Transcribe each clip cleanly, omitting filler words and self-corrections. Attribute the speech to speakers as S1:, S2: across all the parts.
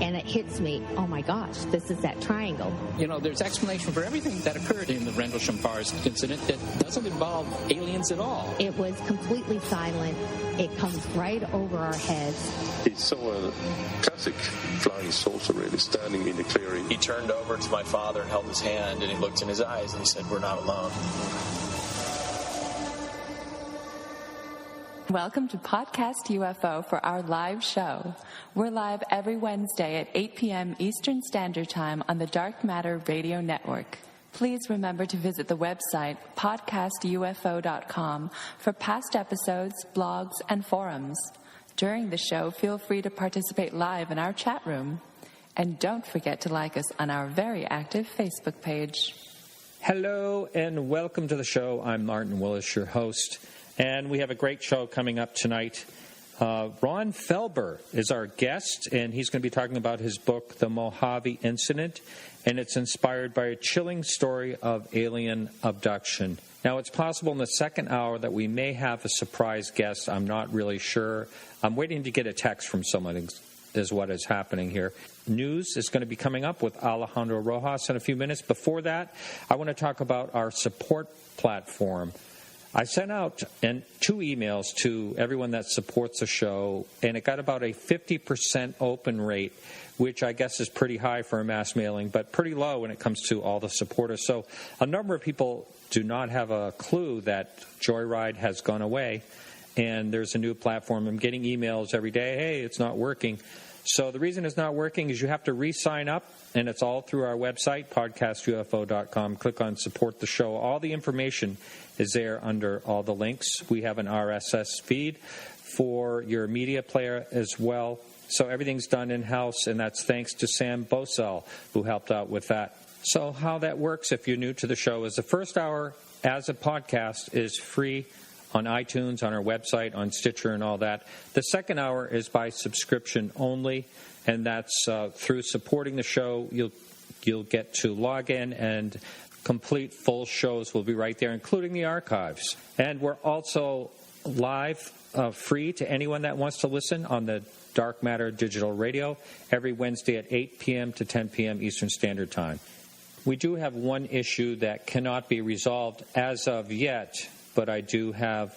S1: and it hits me, oh my gosh, this is that triangle.
S2: You know, there's explanation for everything that occurred in the Rendlesham Forest incident that doesn't involve aliens at all.
S1: It was completely silent. It comes right over our heads.
S3: He saw a classic flying saucer really standing in the clearing.
S4: He turned over to my father and held his hand, and he looked in his eyes and he said, "We're not alone."
S5: Welcome to Podcast UFO for our live show. We're live every Wednesday at 8 p.m. Eastern Standard Time on the Dark Matter Radio Network. Please remember to visit the website podcastufo.com for past episodes, blogs, and forums. During the show, feel free to participate live in our chat room. And don't forget to like us on our very active Facebook page.
S6: Hello and welcome to the show. I'm Martin Willis, your host. And we have a great show coming up tonight. Ron Felber is our guest, and he's going to be talking about his book, The Mojave Incident, and it's inspired by a chilling story of alien abduction. Now, it's possible in the second hour that we may have a surprise guest. I'm not really sure. I'm waiting to get a text from someone is what is happening here. News is going to be coming up with Alejandro Rojas in a few minutes. Before that, I want to talk about our support platform. I sent out 2 emails to everyone that supports the show, and it got about a 50% open rate, which I guess is pretty high for a mass mailing, but pretty low when it comes to all the supporters. So a number of people do not have a clue that Joyride has gone away, and there's a new platform. I'm getting emails every day, hey, it's not working. So the reason it's not working is you have to re-sign up, and it's all through our website, podcastufo.com. Click on Support the Show. All the information is there under all the links. We have an RSS feed for your media player as well. So everything's done in-house, and that's thanks to Sam Bosell, who helped out with that. So how that works, if you're new to the show, is the first hour as a podcast is free on iTunes, on our website, on Stitcher, and all that. The second hour is by subscription only, and that's through supporting the show. You'll get to log in, and complete full shows will be right there, including the archives. And we're also live, free to anyone that wants to listen on the Dark Matter Digital Radio every Wednesday at 8 p.m. to 10 p.m. Eastern Standard Time. We do have one issue that cannot be resolved as of yet, but I do have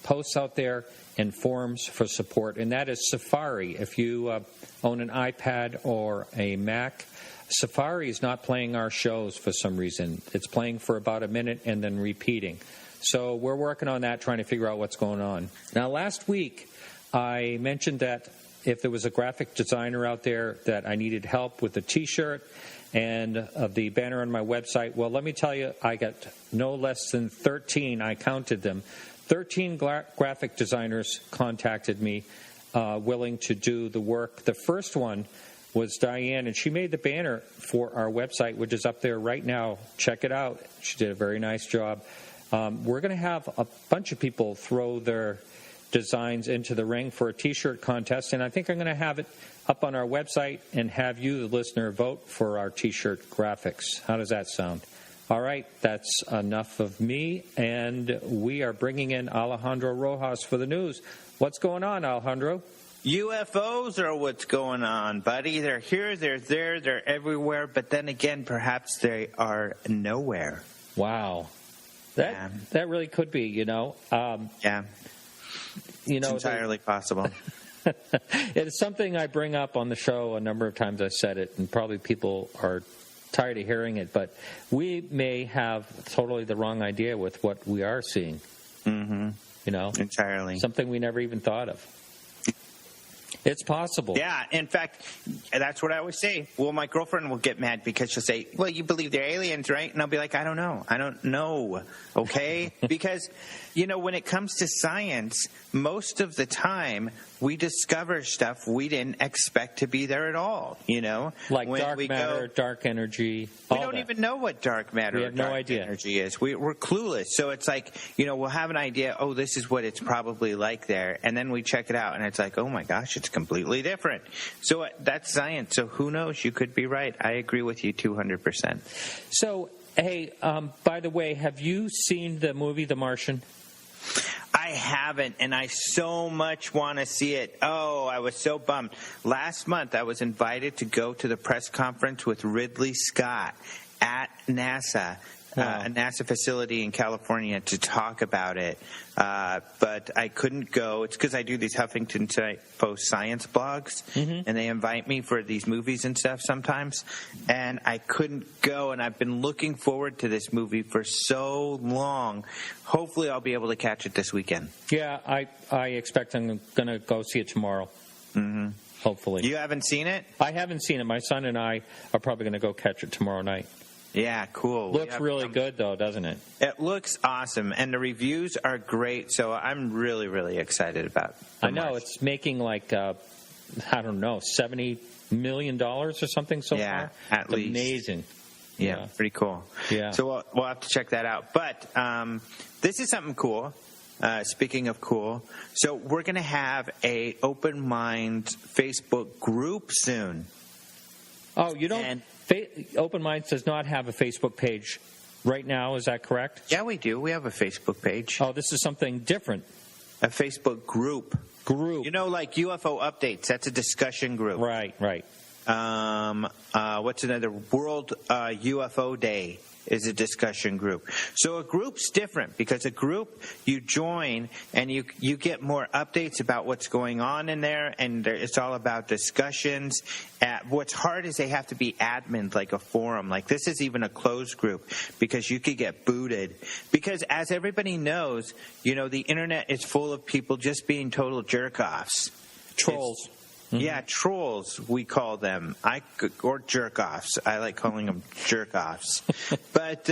S6: posts out there and forums for support, and that is Safari. If you own an iPad or a Mac, Safari is not playing our shows for some reason. It's playing for about a minute and then repeating. So we're working on that, trying to figure out what's going on. Now, last week, I mentioned that if there was a graphic designer out there that I needed help with the T-shirt and the banner on my website, well, let me tell you, I got no less than 13, I counted them, 13 graphic designers contacted me willing to do the work. The first one was Diane, and she made the banner for our website, which is up there right now. Check it out. She did a very nice job. We're going to have a bunch of people throw their designs into the ring for a T-shirt contest, and I think I'm going to have it up on our website and have you, the listener, vote for our T-shirt graphics. How does that sound? All right, that's enough of me, and we are bringing in Alejandro Rojas for the news. What's going on, Alejandro?
S7: UFOs are what's going on, buddy. They're here, they're there, they're everywhere, but then again, perhaps they are nowhere.
S6: Wow. That really could be, you know.
S7: Yeah.
S6: You know,
S7: it's entirely possible.
S6: It's something I bring up on the show a number of times. I've said it, and probably people are tired of hearing it, but we may have totally the wrong idea with what we are seeing.
S7: Mm-hmm.
S6: You know?
S7: Entirely.
S6: Something we never even thought of. It's possible.
S7: Yeah, in fact, that's what I always say. Well, my girlfriend will get mad because she'll say, well, you believe they're aliens, right? And I'll be like, I don't know, okay? Because, you know, when it comes to science, most of the time we discover stuff we didn't expect to be there at all, you know?
S6: Like dark matter, dark energy,
S7: we don't even know what dark matter or dark energy is. We're clueless. So it's like, you know, we'll have an idea, oh, this is what it's probably like there. And then we check it out, and it's like, oh, my gosh, it's completely different. So that's science. So who knows? You could be right. I agree with you 200%.
S6: So, hey, by the way, have you seen the movie The Martian?
S7: I haven't, and I so much want to see it. Oh, I was so bummed. Last month, I was invited to go to the press conference with Ridley Scott at NASA. A NASA facility in California to talk about it, but I couldn't go. It's because I do these Huffington Post science blogs, and they invite me for these movies and stuff sometimes, and I couldn't go, and I've been looking forward to this movie for so long. Hopefully I'll be able to catch it this weekend.
S6: Yeah, I expect I'm going to go see it tomorrow. Hopefully.
S7: You haven't seen it?
S6: I haven't seen it. My son and I are probably going to go catch it tomorrow night.
S7: Yeah, cool.
S6: Looks really good, though, doesn't it?
S7: It looks awesome, and the reviews are great, so I'm really, really excited about it.
S6: I know. It's making like, I don't know, $70 million or something so far?
S7: Yeah, at least.
S6: Amazing.
S7: Yeah, pretty cool.
S6: Yeah.
S7: So we'll have to check that out. But this is something cool. Speaking of cool, so we're going to have a Open Minds Facebook group soon.
S6: Oh, you don't... Open Minds does not have a Facebook page right now, is that correct?
S7: Yeah, we do. We have a Facebook page.
S6: Oh, this is something different.
S7: A Facebook group.
S6: Group.
S7: You know, like UFO Updates. That's a discussion group.
S6: Right.
S7: What's another? World UFO Day is a discussion group. So a group's different because a group you join and you get more updates about what's going on in there, and it's all about discussions. What's hard is they have to be admins like a forum. Like this is even a closed group because you could get booted. Because as everybody knows, you know, the internet is full of people just being total jerk-offs.
S6: Trolls.
S7: Yeah, trolls, we call them. Or jerk-offs. I like calling them jerk-offs. But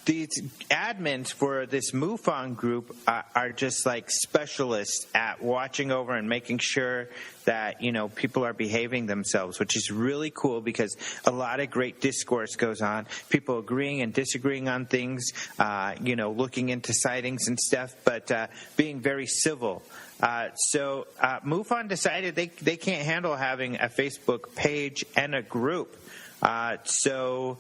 S7: these admins for this MUFON group are just like specialists at watching over and making sure that, you know, people are behaving themselves, which is really cool because a lot of great discourse goes on. People agreeing and disagreeing on things, looking into sightings and stuff, but being very civil. So MUFON decided they can't handle having a Facebook page and a group. So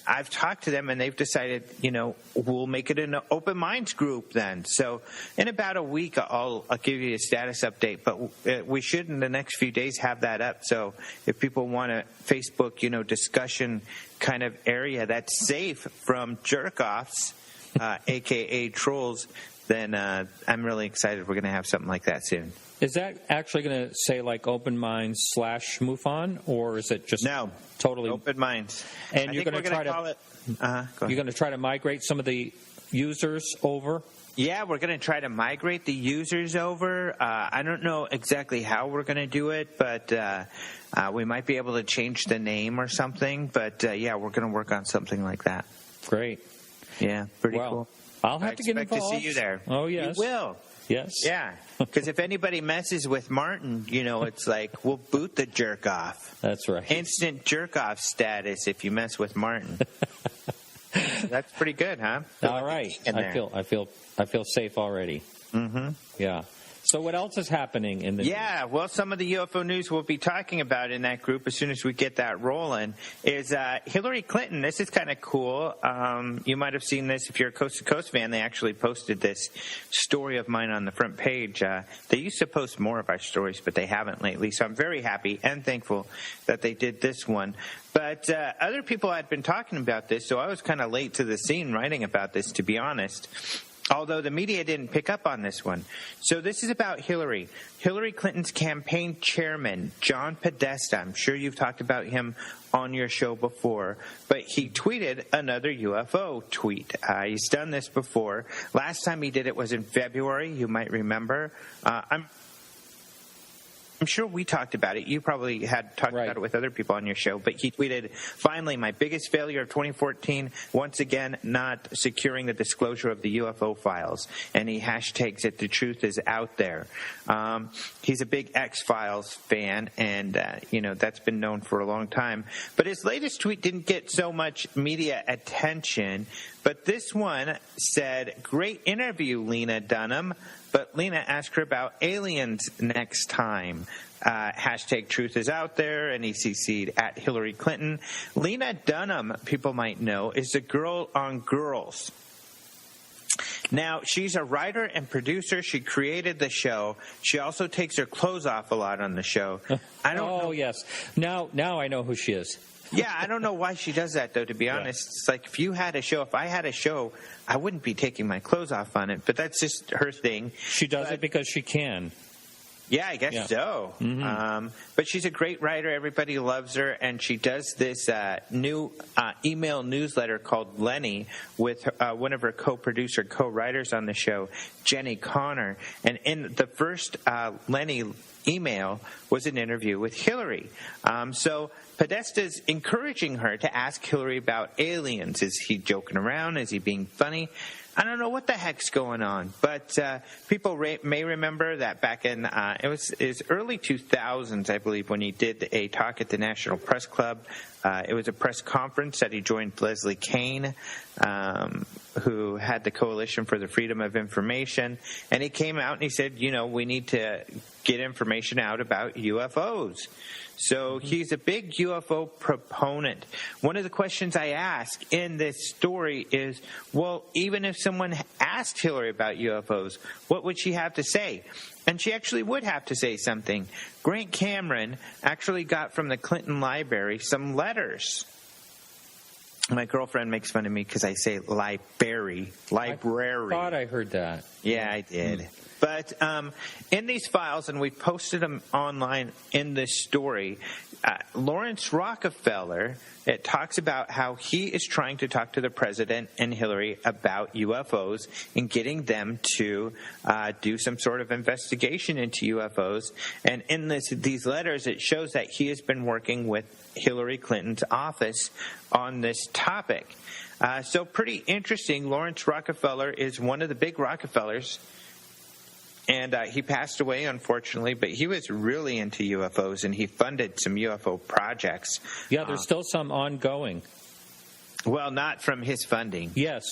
S7: I've talked to them, and they've decided, you know, we'll make it an Open Minds group then. So in about a week, I'll give you a status update. But we should, in the next few days, have that up. So if people want a Facebook, you know, discussion kind of area that's safe from jerk-offs, a.k.a. trolls, then I'm really excited we're going to have something like that soon.
S6: Is that actually going to say like Open Minds /MUFON, or is it just totally
S7: Open Minds?
S6: And you're going to try to you're going to try to migrate some of the users over?
S7: Yeah, we're going to try to migrate the users over. I don't know exactly how we're going to do it, but we might be able to change the name or something. But yeah, we're going to work on something like that.
S6: Great.
S7: Yeah, pretty cool.
S6: I'll have to get involved.
S7: To see you there.
S6: Oh, yes.
S7: You will.
S6: Yes.
S7: Yeah, because if anybody messes with Martin, you know, it's like, we'll boot the jerk-off.
S6: That's right.
S7: Instant jerk-off status if you mess with Martin. That's pretty good, huh?
S6: All right. I feel safe already.
S7: Mm-hmm.
S6: Yeah. So what else is happening in the
S7: news? Well, some of the UFO news we'll be talking about in that group as soon as we get that rolling is Hillary Clinton. This is kind of cool. You might have seen this if you're a Coast to Coast fan. They actually posted this story of mine on the front page. They used to post more of our stories, but they haven't lately. So I'm very happy and thankful that they did this one. But other people had been talking about this, so I was kind of late to the scene writing about this, to be honest. Although the media didn't pick up on this one. So this is about Hillary. Hillary Clinton's campaign chairman, John Podesta. I'm sure you've talked about him on your show before. But he tweeted another UFO tweet. He's done this before. Last time he did it was in February. You might remember. I'm sure we talked about it. You probably had talked about it with other people on your show. But he tweeted, finally, my biggest failure of 2014, once again, not securing the disclosure of the UFO files. And he hashtags it, the truth is out there. He's a big X-Files fan, and, that's been known for a long time. But his latest tweet didn't get so much media attention. But this one said, great interview, Lena Dunham. But Lena asked her about aliens next time. Hashtag truth is out there, and he CC'd at Hillary Clinton. Lena Dunham, people might know, is the girl on Girls. Now, she's a writer and producer. She created the show. She also takes her clothes off a lot on the show. I don't know.
S6: Oh, yes. Now I know who she is.
S7: Yeah, I don't know why she does that, though, to be honest. It's like if I had a show, I wouldn't be taking my clothes off on it, but that's just her thing.
S6: She does it because she can.
S7: Yeah, I guess so.
S6: Mm-hmm.
S7: But she's a great writer. Everybody loves her. And she does this new email newsletter called Lenny with one of her co-producer, co-writers on the show, Jenny Connor. And in the first Lenny email was an interview with Hillary. So Podesta's encouraging her to ask Hillary about aliens. Is he joking around? Is he being funny? I don't know what the heck's going on, but people may remember that back in it was early 2000s, I believe, when he did a talk at the National Press Club. It was a press conference that he joined Leslie Kean, who had the Coalition for the Freedom of Information, and he came out and he said, we need to get information out about UFOs. So he's a big UFO proponent. One of the questions I ask in this story is, well, even if someone asked Hillary about UFOs, what would she have to say? And she actually would have to say something. Grant Cameron actually got from the Clinton Library some letters. My girlfriend makes fun of me because I say library.
S6: I thought I heard that.
S7: Yeah, I did. But in these files, and we posted them online in this story, Lawrence Rockefeller, it talks about how he is trying to talk to the president and Hillary about UFOs and getting them to do some sort of investigation into UFOs. And in these letters, it shows that he has been working with Hillary Clinton's office on this topic. So pretty interesting. Lawrence Rockefeller is one of the big Rockefellers. And he passed away, unfortunately, but he was really into UFOs, and he funded some UFO projects.
S6: Yeah, there's still some ongoing.
S7: Well, not from his funding.
S6: Yes.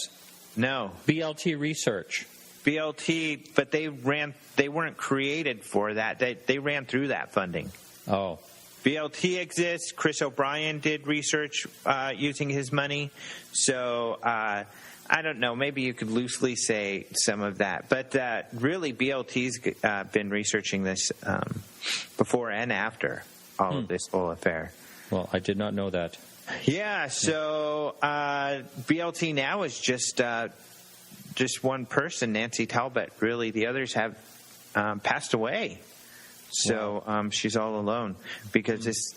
S7: No.
S6: BLT research.
S7: BLT, but they weren't created for that. They ran through that funding.
S6: Oh.
S7: BLT exists. Chris O'Brien did research using his money. So I don't know. Maybe you could loosely say some of that. But really, BLT's been researching this before and after all of this whole affair.
S6: Well, I did not know that.
S7: Yeah, so BLT now is just one person, Nancy Talbot. Really, the others have passed away. So she's all alone because this...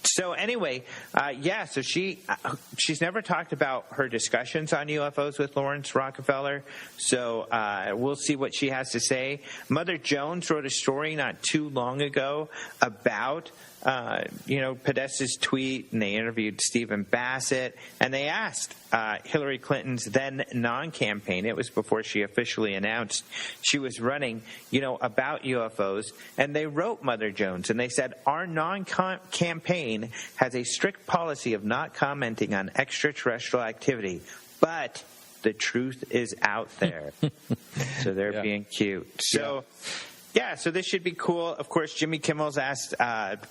S7: So anyway, so she's never talked about her discussions on UFOs with Lawrence Rockefeller. So we'll see what she has to say. Mother Jones wrote a story not too long ago about Podesta's tweet, and they interviewed Stephen Bassett, and they asked Hillary Clinton's then non-campaign. It was before she officially announced she was running, about UFOs, and they wrote Mother Jones, and they said, our non-campaign has a strict policy of not commenting on extraterrestrial activity, but the truth is out there. So they're being cute. So... Yeah, so this should be cool. Of course, Jimmy Kimmel's asked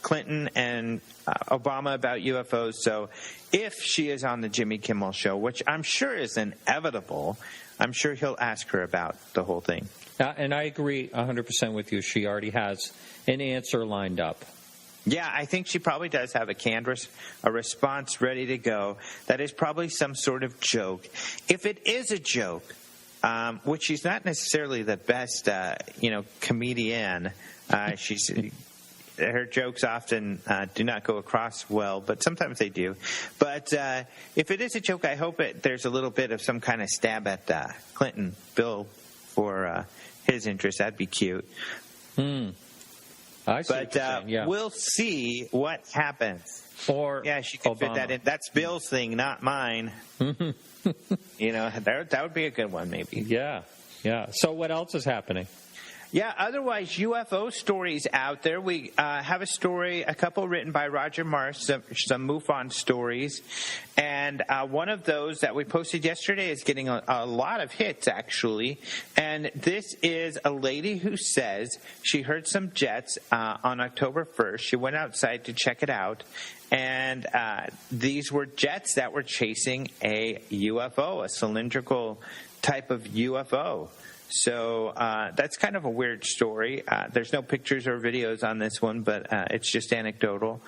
S7: Clinton and Obama about UFOs. So if she is on the Jimmy Kimmel show, which I'm sure is inevitable, I'm sure he'll ask her about the whole thing.
S6: And I agree 100% with you. She already has an answer lined up.
S7: Yeah, I think she probably does have a response ready to go. That is probably some sort of joke. If it is a joke... which she's not necessarily the best, comedian. Her jokes often do not go across well, but sometimes they do. But if it is a joke, I hope there's a little bit of some kind of stab at Clinton, Bill, for his interest. That'd be cute.
S6: I see what you're saying, yeah.
S7: We'll see what happens.
S6: Or
S7: she could
S6: Obama.
S7: fit that in. That's Bill's thing, not mine. That would be a good one, maybe.
S6: Yeah. So what else is happening?
S7: Yeah, otherwise, UFO stories out there. We have a couple written by Roger Marsh, some MUFON stories. And one of those that we posted yesterday is getting a lot of hits, actually. And this is a lady who says she heard some jets on October 1st. She went outside to check it out. And these were jets that were chasing a UFO, a cylindrical type of UFO. So that's kind of a weird story. There's no pictures or videos on this one, but it's just anecdotal.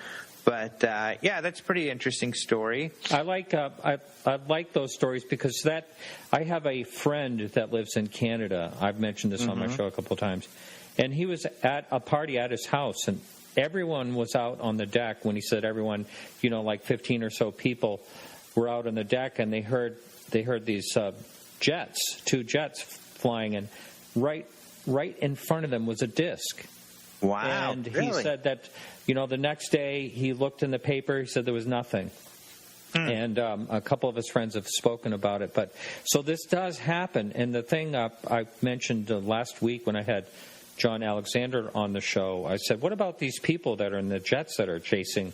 S7: But yeah, that's a pretty interesting story.
S6: I like those stories because I have a friend that lives in Canada. I've mentioned this on my show a couple of times, and he was at a party at his house, and everyone was out on the deck. When he said everyone, like 15 or so people were out on the deck, and they heard these two jets flying, and right in front of them was a disc.
S7: Wow!
S6: And
S7: really?
S6: He said that the next day he looked in the paper. He said there was nothing. And a couple of his friends have spoken about it. But so this does happen. And the thing I mentioned last week when I had John Alexander on the show, I said, what about these people that are in the jets that are chasing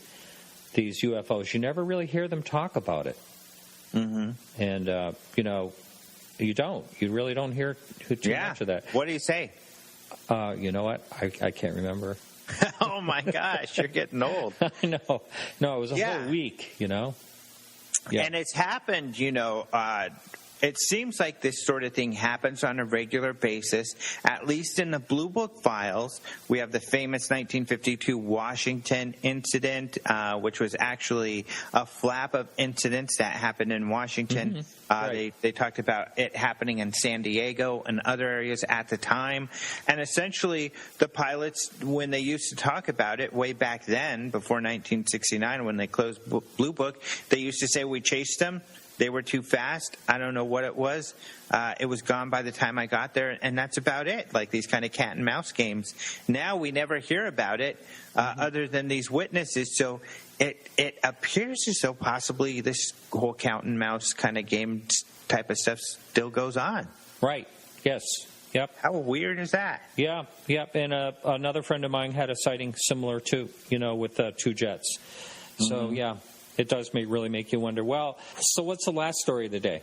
S6: these UFOs? You never really hear them talk about it. Mm-hmm. And, you don't. You really don't hear too much of that.
S7: What do you say?
S6: You know what? I can't remember.
S7: Oh, my gosh. You're getting old.
S6: I know. No, it was a whole week, Yeah.
S7: And it's happened, it seems like this sort of thing happens on a regular basis, at least in the Blue Book files. We have the famous 1952 Washington incident, which was actually a flap of incidents that happened in Washington. Right. They talked about it happening in San Diego and other areas at the time. And essentially, the pilots, when they used to talk about it way back then, before 1969, when they closed Blue Book, they used to say, we chased them. They were too fast. I don't know what it was. It was gone by the time I got there, and that's about it, like these kind of cat and mouse games. Now we never hear about it other than these witnesses. So it appears as though possibly this whole cat and mouse kind of game type of stuff still goes on.
S6: Right. Yes. Yep.
S7: How weird is that?
S6: Yeah. Yep. And another friend of mine had a sighting similar to, with two jets. So, yeah. It does really make you wonder. Well, so what's the last story of the day?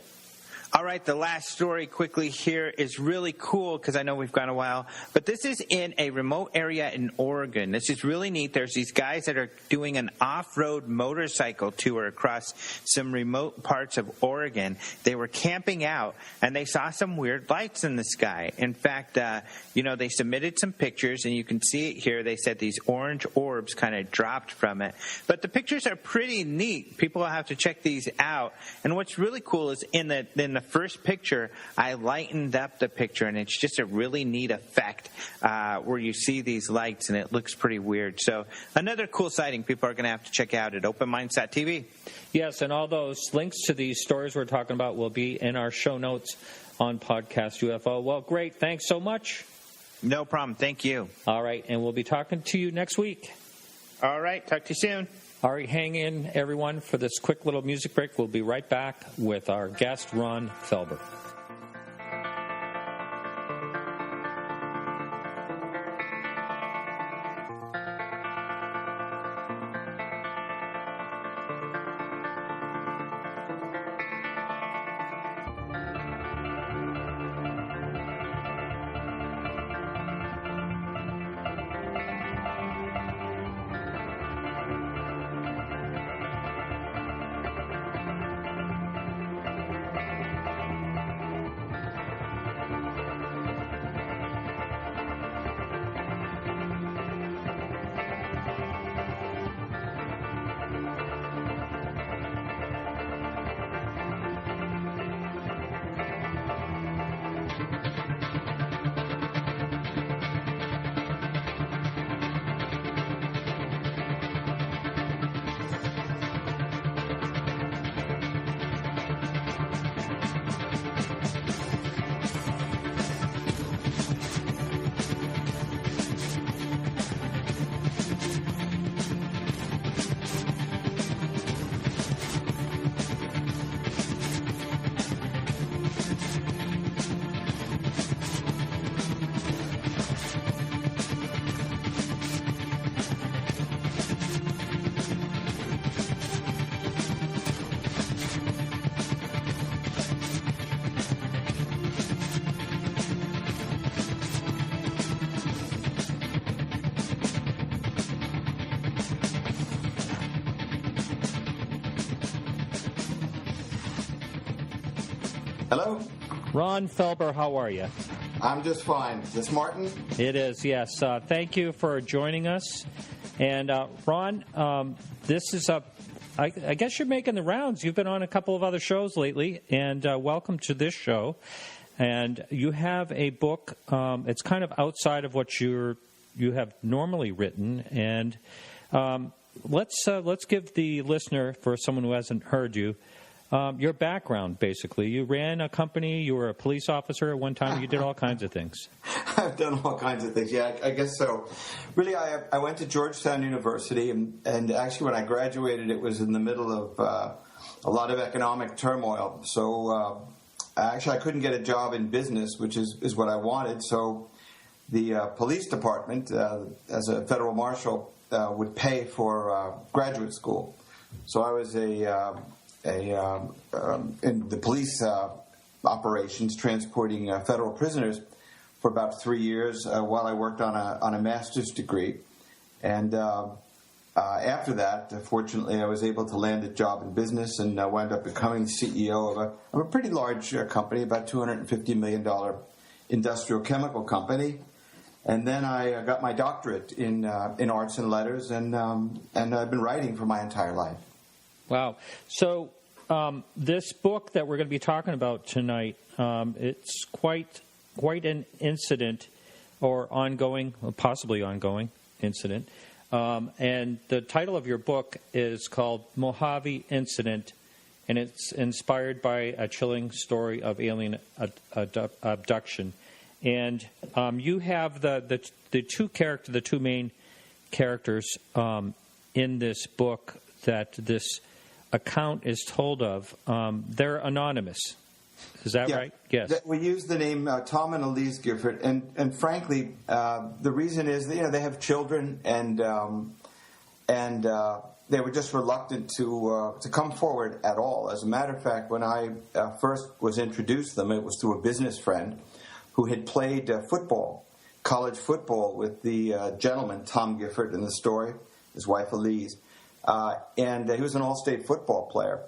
S7: All right, the last story quickly here is really cool because I know we've gone a while, but this is in a remote area in Oregon. This is really neat. There's these guys that are doing an off-road motorcycle tour across some remote parts of Oregon. They were camping out, and they saw some weird lights in the sky. In fact, they submitted some pictures, and you can see it here. They said these orange orbs kind of dropped from it. But the pictures are pretty neat. People will have to check these out. And what's really cool is in the first picture, I lightened up the picture, and it's just a really neat effect where you see these lights, and it looks pretty weird. So another cool sighting people are going to have to check out at openminds.tv.
S6: Yes, and all those links to these stories we're talking about will be in our show notes on Podcast UFO. Well, great. Thanks so much.
S7: No problem. Thank you.
S6: All right, and we'll be talking to you next week.
S7: All right. Talk to you soon.
S6: All right, hang in, everyone, for this quick little music break. We'll be right back with our guest, Ron Felber.
S8: Hello,
S6: Ron Felber, how are you?
S8: I'm just fine. Is this Martin?
S6: It is, yes. Thank you for joining us. And Ron, this is I guess you're making the rounds. You've been on a couple of other shows lately, and welcome to this show. And you have a book. It's kind of outside of what you have normally written. And let's give the listener, for someone who hasn't heard you, your background, basically. You ran a company. You were a police officer at one time. You did all kinds of things.
S8: I've done all kinds of things. Yeah, I guess so. Really, I went to Georgetown University, and actually when I graduated, it was in the middle of a lot of economic turmoil. So actually I couldn't get a job in business, which is what I wanted. So the police department, as a federal marshal, would pay for graduate school. So I was in the police operations, transporting federal prisoners for about 3 years while I worked on a master's degree. And after that, fortunately, I was able to land a job in business and wound up becoming CEO of a pretty large company, about $250 million industrial chemical company. And then I got my doctorate in arts and letters, and I've been writing for my entire life.
S6: Wow. So this book that we're going to be talking about tonight, it's quite an incident, or ongoing, or possibly ongoing incident. And the title of your book is called Mojave Incident, and it's inspired by a chilling story of alien abduction. And you have the two main characters in this book that this account is told of. They're anonymous. Is that right? Yes.
S8: We use the name Tom and Elise Gifford, and frankly, the reason is that they have children, and they were just reluctant to come forward at all. As a matter of fact, when I first was introduced to them, it was through a business friend who had played football, college football, with the gentleman Tom Gifford in the story, his wife Elise, and he was an all-state football player.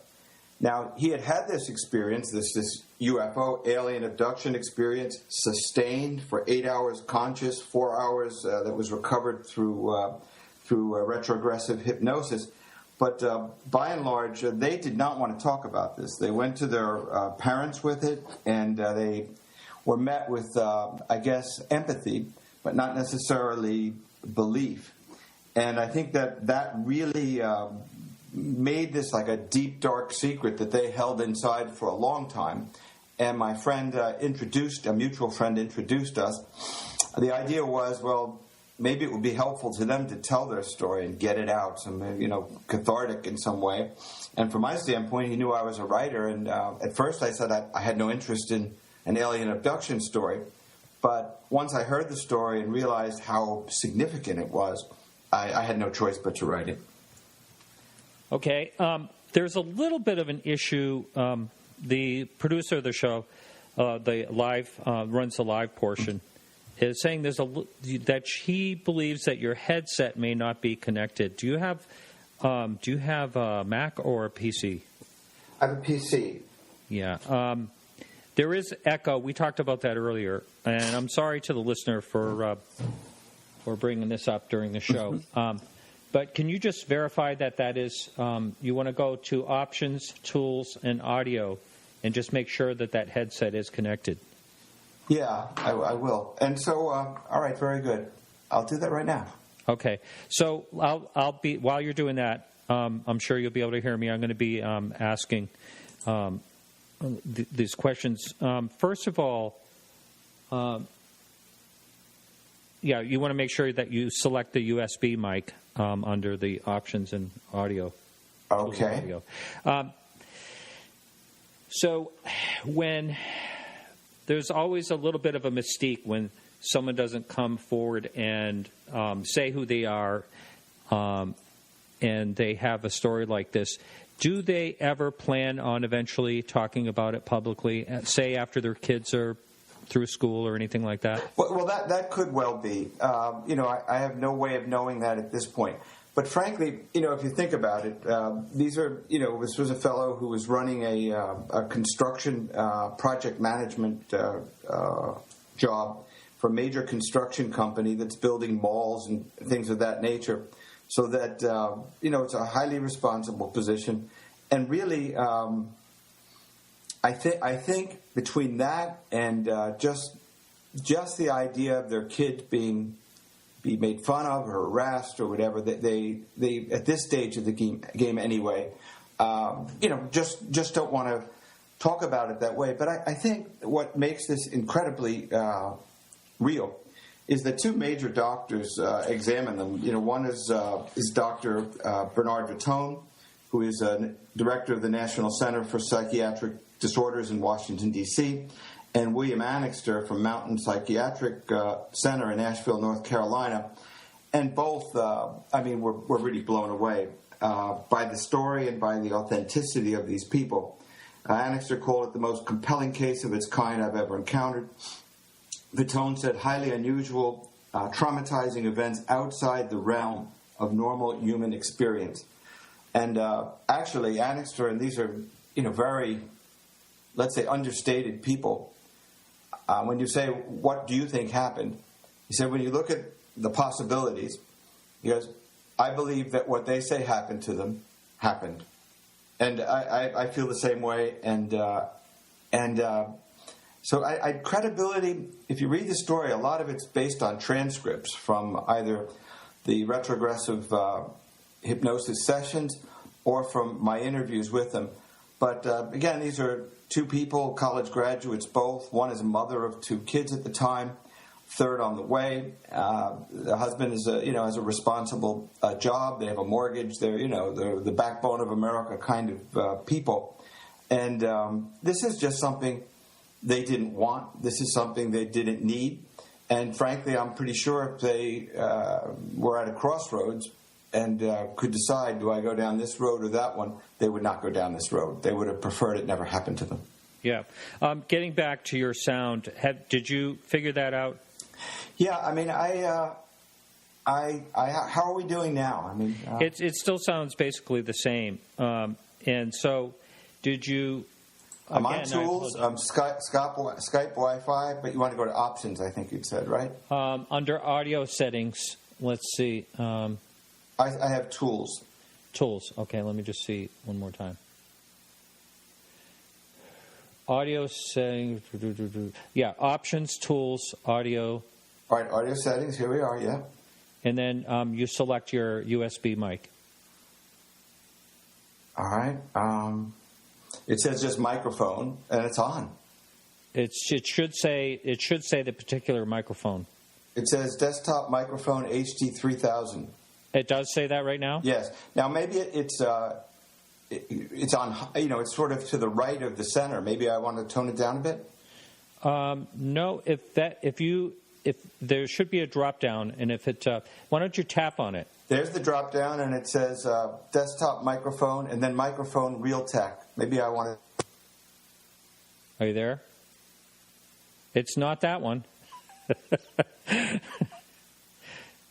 S8: Now, he had this experience, this UFO alien abduction experience, sustained for 8 hours conscious, 4 hours that was recovered through retrogressive hypnosis. But by and large, they did not want to talk about this. They went to their parents with it, and they were met with, I guess, empathy, but not necessarily belief. And I think that really made this like a deep, dark secret that they held inside for a long time. And my friend a mutual friend introduced us. The idea was, well, maybe it would be helpful to them to tell their story and get it out, some cathartic in some way. And from my standpoint, he knew I was a writer. And at first I said I had no interest in an alien abduction story. But once I heard the story and realized how significant it was, I had no choice but to write it.
S6: Okay. There's a little bit of an issue. The producer of the show, the live runs the live portion, is saying that he believes that your headset may not be connected. Do you have a Mac or a PC?
S8: I have a PC.
S6: Yeah. There is echo. We talked about that earlier, and I'm sorry to the listener for bringing this up during the show. But can you just verify that is, you want to go to Options, Tools, and Audio, and just make sure that headset is connected?
S8: Yeah, I will. And so, all right, very good. I'll do that right now.
S6: Okay. So I'll be, while you're doing that, I'm sure you'll be able to hear me. I'm going to be asking these questions. First of all, you want to make sure that you select the USB mic under the Options and Audio.
S8: Okay.
S6: Audio. So when there's always a little bit of a mystique when someone doesn't come forward and say who they are, and they have a story like this. Do they ever plan on eventually talking about it publicly, say after their kids are through school or anything like that?
S8: Well, that could well be. I have no way of knowing that at this point. But frankly, if you think about it, these are, this was a fellow who was running a construction project management job for a major construction company that's building malls and things of that nature. So that, it's a highly responsible position. And really, I think between that and just the idea of their kids be made fun of or harassed or whatever, they at this stage of the game anyway, just don't want to talk about it that way. But I think what makes this incredibly real is that two major doctors examine them. One is Dr. Bernard Vitone, who is director of the National Center for Psychiatric Disorders in Washington, D.C., and William Annixter from Mountain Psychiatric Center in Asheville, North Carolina. And both, we're really blown away by the story and by the authenticity of these people. Annixter called it the most compelling case of its kind I've ever encountered. Vitone said highly unusual, traumatizing events outside the realm of normal human experience. And actually, Annixter, and these are, very, let's say, understated people. When you say, what do you think happened? He said, when you look at the possibilities, he goes, I believe that what they say happened to them happened. And I feel the same way. So credibility, if you read the story, a lot of it's based on transcripts from either the retrogressive hypnosis sessions or from my interviews with them. But again, these are two people, college graduates both. One is a mother of two kids at the time, third on the way. The husband is has a responsible job. They have a mortgage. They're the backbone of America kind of people. And this is just something they didn't want. This is something they didn't need. And frankly, I'm pretty sure if they were at a crossroads and could decide, do I go down this road or that one, they would not go down this road. They would have preferred it never happened to them. Yeah.
S6: Getting back to your sound, did you figure that out?
S8: Yeah, how are we doing now?
S6: It still sounds basically the same. And so, did you?
S8: I'm on Tools, Skype Wi-Fi, but you want to go to options, I think you'd said, right?
S6: Under audio settings, let's see.
S8: I have Tools.
S6: Tools. Okay, let me just see one more time. Audio settings. Yeah, options, tools, audio.
S8: All right, audio settings. Here we are, yeah.
S6: And then you select your USB mic.
S8: All right. It says just microphone, and it's on.
S6: It should say the particular microphone.
S8: It says desktop microphone HD 3000.
S6: It does say that right now?
S8: Yes. Now maybe it's on, it's sort of to the right of the center. Maybe I want to tone it down a bit.
S6: No, if there should be a drop down, and if it, why don't you tap on it?
S8: There's the drop down, and it says desktop microphone, and then microphone Realtek. Maybe I want to.
S6: Are you there? It's not that one.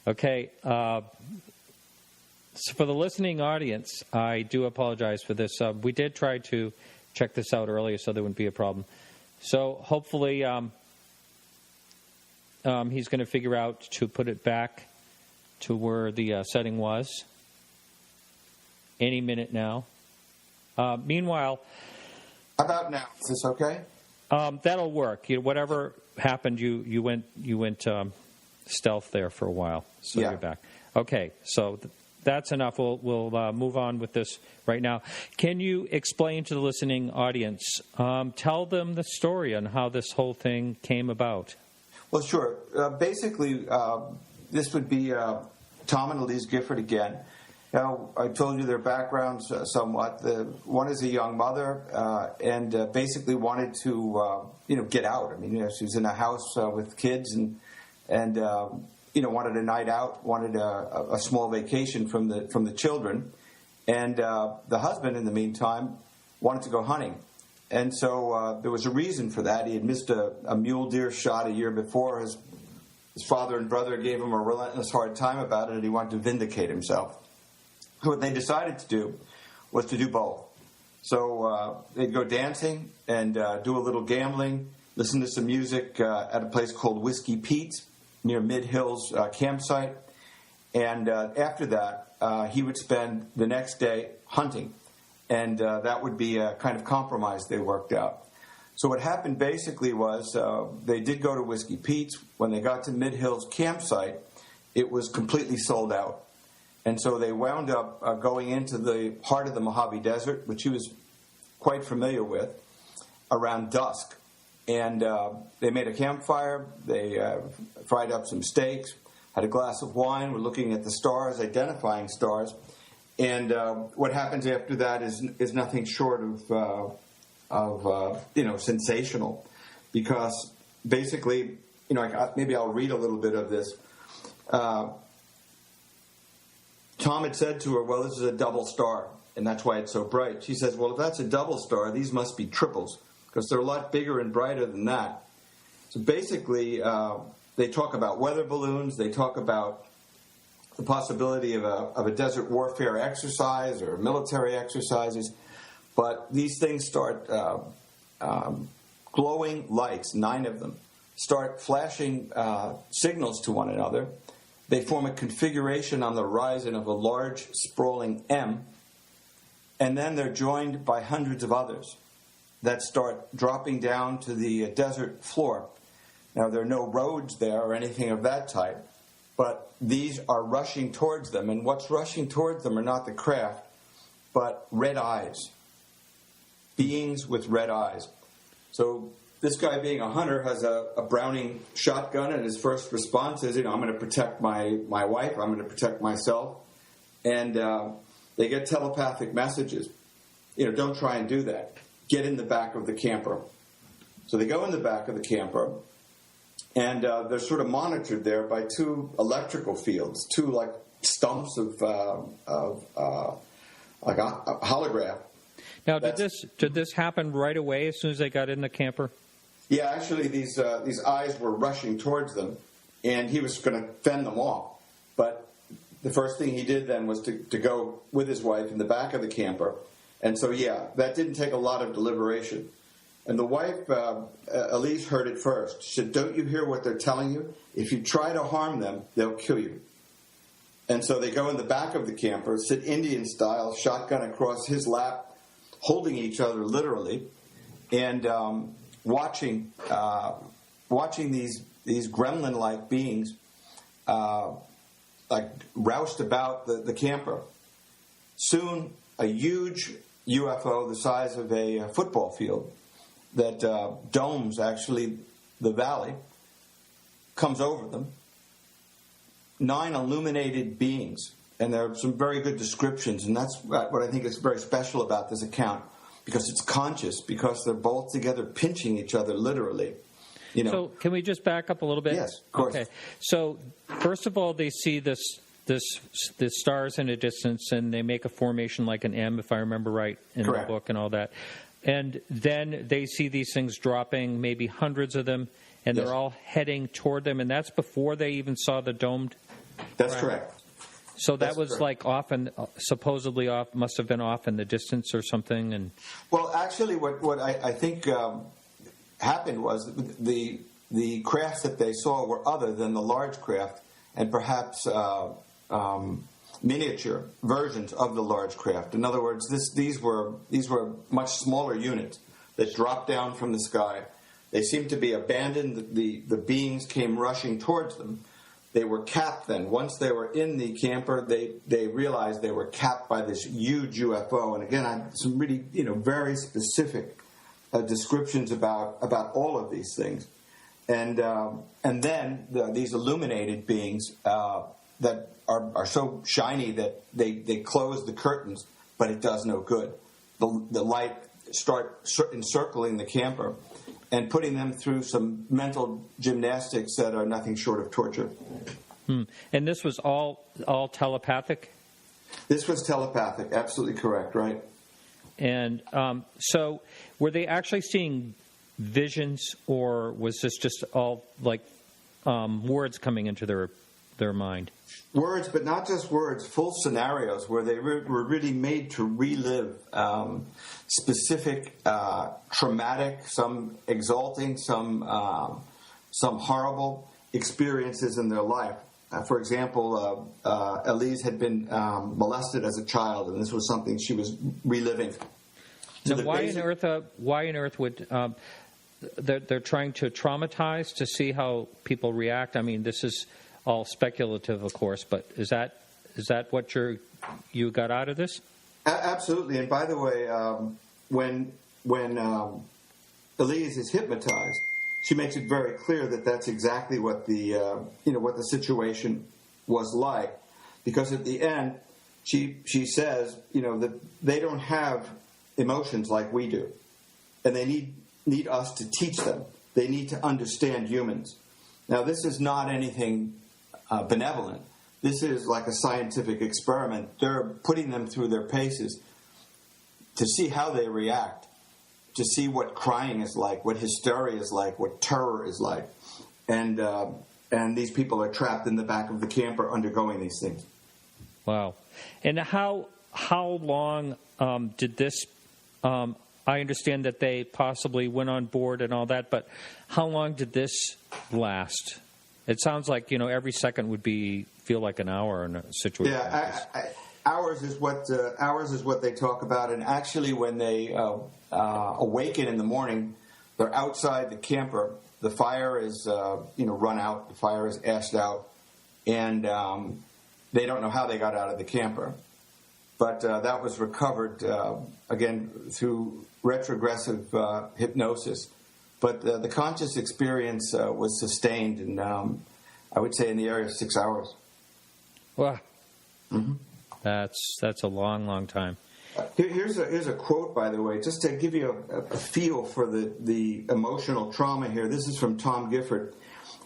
S6: Okay. So for the listening audience, I do apologize for this. We did try to check this out earlier, so there wouldn't be a problem. So hopefully he's going to figure out to put it back to where the setting was any minute now. Meanwhile,
S8: how about now? Is this okay?
S6: That'll work. Whatever happened, you went stealth there for a while, so
S8: yeah.
S6: You're back. Okay, so that's enough. We'll move on with this right now. Can you explain to the listening audience, tell them the story on how this whole thing came about?
S8: Well, sure. Basically, this would be Tom and Elise Gifford again. I told you their backgrounds somewhat. One is a young mother and basically wanted to, get out. She was in a house with kids and wanted a night out, wanted a small vacation from the children. And the husband, in the meantime, wanted to go hunting. And so there was a reason for that. He had missed a mule deer shot a year before. His father and brother gave him a relentless hard time about it, and he wanted to vindicate himself. what they decided to do was to do both. So they'd go dancing and do a little gambling, listen to some music at a place called Whiskey Pete's near Mid Hills campsite. And after that, he would spend the next day hunting. And that would be a kind of compromise they worked out. So what happened basically was they did go to Whiskey Pete's. When they got to Mid Hills campsite, it was completely sold out. And so they wound up going into the heart of the Mojave Desert, which he was quite familiar with, around dusk. And they made a campfire. They fried up some steaks, had a glass of wine, were looking at the stars, identifying stars. And what happens after that is nothing short of sensational, because basically, maybe I'll read a little bit of this. Tom had said to her, well, this is a double star, and that's why it's so bright. She says, well, if that's a double star, these must be triples, because they're a lot bigger and brighter than that. So basically, they talk about weather balloons, they talk about the possibility of a desert warfare exercise or military exercises, but these things start glowing lights, 9 of them, start flashing signals to one another. They form a configuration on the horizon of a large, sprawling M, and then they're joined by hundreds of others that start dropping down to the desert floor. Now, there are no roads there or anything of that type, but these are rushing towards them, and what's rushing towards them are not the craft, but red eyes, beings with red eyes. So this guy, being a hunter, has a Browning shotgun, and his first response is, I'm going to protect my wife, I'm going to protect myself. And they get telepathic messages. Don't try and do that. Get in the back of the camper. So they go in the back of the camper, and they're sort of monitored there by 2 electrical fields, 2 like stumps of like a holograph.
S6: Now, did this happen right away as soon as they got in the camper?
S8: Yeah, actually, these eyes were rushing towards them, and he was going to fend them off. But the first thing he did then was to go with his wife in the back of the camper. And so, yeah, that didn't take a lot of deliberation. And the wife, Elise, heard it first. She said, don't you hear what they're telling you? If you try to harm them, they'll kill you. And so they go in the back of the camper, sit Indian style, shotgun across his lap, holding each other literally, and watching these gremlin-like beings like roused about the camper. Soon, a huge UFO the size of a football field that domes actually the valley comes over them. 9 illuminated beings, and there are some very good descriptions, and that's what I think is very special about this account, because it's conscious, because they're both together pinching each other literally.
S6: So can we just back up a little bit?
S8: Yes, of course.
S6: Okay. So first of all, they see the stars in a distance, and they make a formation like an M, if I remember right, in
S8: Correct.
S6: the book and all that. And then they see these things dropping, maybe hundreds of them, and
S8: Yes.
S6: they're all heading toward them, and that's before they even saw the domed.
S8: That's correct.
S6: So that
S8: That's
S6: was
S8: correct.
S6: like supposedly off, must have been off in the distance or something. And
S8: Well, actually, what I think happened was the crafts that they saw were other than the large craft, and perhaps miniature versions of the large craft. In other words, these were much smaller units that dropped down from the sky. They seemed to be abandoned. The beings came rushing towards them. They were capped then. Once they were in the camper, they realized they were capped by this huge UFO. And again, I have some really very specific descriptions about all of these things. And then these illuminated beings that are so shiny that they close the curtains, but it does no good. The light start encircling the camper and putting them through some mental gymnastics that are nothing short of torture.
S6: And this was all telepathic?
S8: This was telepathic, absolutely correct, right?
S6: And so were they actually seeing visions, or was this just all like words coming into their mind?
S8: Words, but not just words, full scenarios where they were really made to relive specific traumatic, some exalting, some horrible experiences in their life. For example, Elise had been molested as a child, and this was something she was reliving.
S6: So why on earth would they're trying to traumatize to see how people react? I mean, this is all speculative, of course, but is that what you got out of this?
S8: Absolutely. And by the way, when Elise is hypnotized, she makes it very clear that that's exactly what what the situation was like, because at the end she says that they don't have emotions like we do, and they need us to teach them. They need to understand humans. Now, this is not anything benevolent. This is like a scientific experiment. They're putting them through their paces to see how they react, to see what crying is like, what hysteria is like, what terror is like. And these people are trapped in the back of the camper undergoing these things.
S6: Wow. And how long did this I understand that they possibly went on board and all that, but how long did this last? It sounds like, every second would feel like an hour in a situation like this.
S8: Hours is what they talk about, and actually when they awaken in the morning, they're outside the camper. The fire is run out. The fire is ashed out, and they don't know how they got out of the camper. But that was recovered again through retrogressive hypnosis. But the conscious experience was sustained, in I would say in the area of 6 hours.
S6: Wow.
S8: Mm-hmm.
S6: That's a long, long time.
S8: Here's a quote, by the way, just to give you a feel for the emotional trauma here. This is from Tom Gifford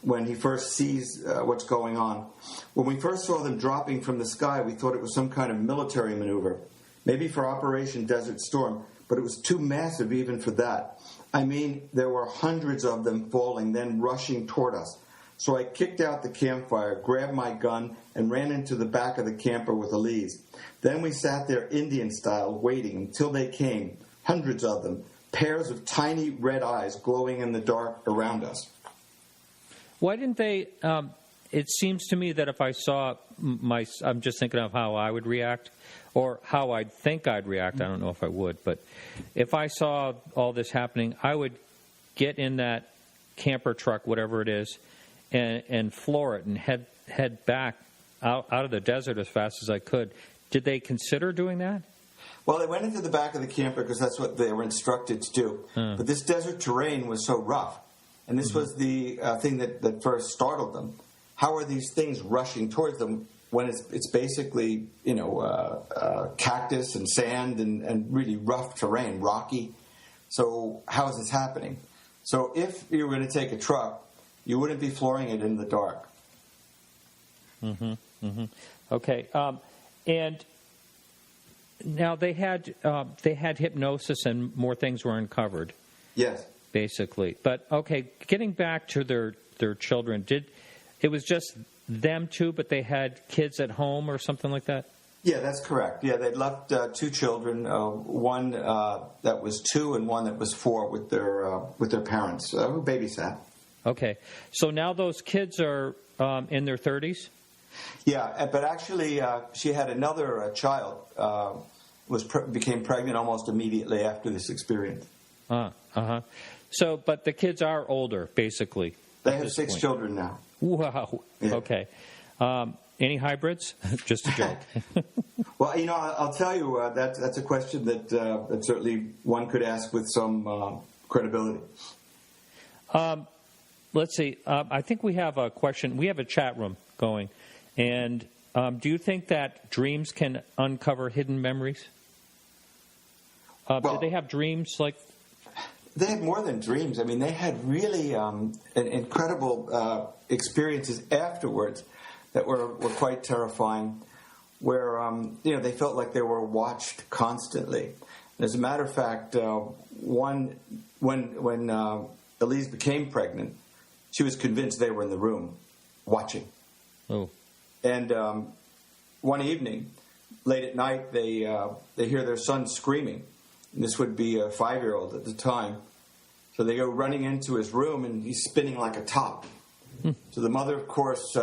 S8: when he first sees what's going on. When we first saw them dropping from the sky, we thought it was some kind of military maneuver, maybe for Operation Desert Storm, but it was too massive even for that. I mean, there were hundreds of them falling, then rushing toward us. So I kicked out the campfire, grabbed my gun, and ran into the back of the camper with Elise. Then we sat there Indian style, waiting until they came, hundreds of them, pairs of tiny red eyes glowing in the dark around us.
S6: Why didn't they, it seems to me that if I saw I'm just thinking of how I would react, or how I'd think I'd react. I don't know if I would, but if I saw all this happening, I would get in that camper truck, whatever it is, and floor it and head back out of the desert as fast as I could. Did they consider doing that?
S8: Well, they went into the back of the camper because that's what they were instructed to do. But this desert terrain was so rough, and this was the thing that first startled them. How are these things rushing towards them when it's basically cactus and sand and really rough terrain, rocky? So how is this happening? So if you were going to take a truck, you wouldn't be flooring it in the dark.
S6: Mm-hmm. Mm-hmm. Okay. And now they had hypnosis and more things were uncovered.
S8: Yes.
S6: Basically. But, okay, getting back to their children, it was just them two, but they had kids at home or something like that?
S8: Yeah, that's correct. Yeah, they'd left two children, one that was 2 and one that was 4 with their parents who babysat.
S6: Okay. So now those kids are in their 30s?
S8: Yeah, but actually she had another child, became pregnant almost immediately after this experience.
S6: Uh-huh. So, but the kids are older, basically.
S8: They have 6 children now.
S6: Wow. Yeah. Okay. Any hybrids? Just a joke.
S8: Well, I'll tell you, that's a question that certainly one could ask with some credibility.
S6: Let's see. I think we have a question. We have a chat room going. And do you think that dreams can uncover hidden memories? Did they have dreams like...
S8: They had more than dreams. I mean, they had really incredible experiences afterwards that were quite terrifying, where they felt like they were watched constantly. And as a matter of fact, when Elise became pregnant, she was convinced they were in the room watching.
S6: Oh.
S8: And one evening, late at night, they hear their son screaming. And this would be a 5-year-old at the time. So they go running into his room, and he's spinning like a top. So the mother, of course,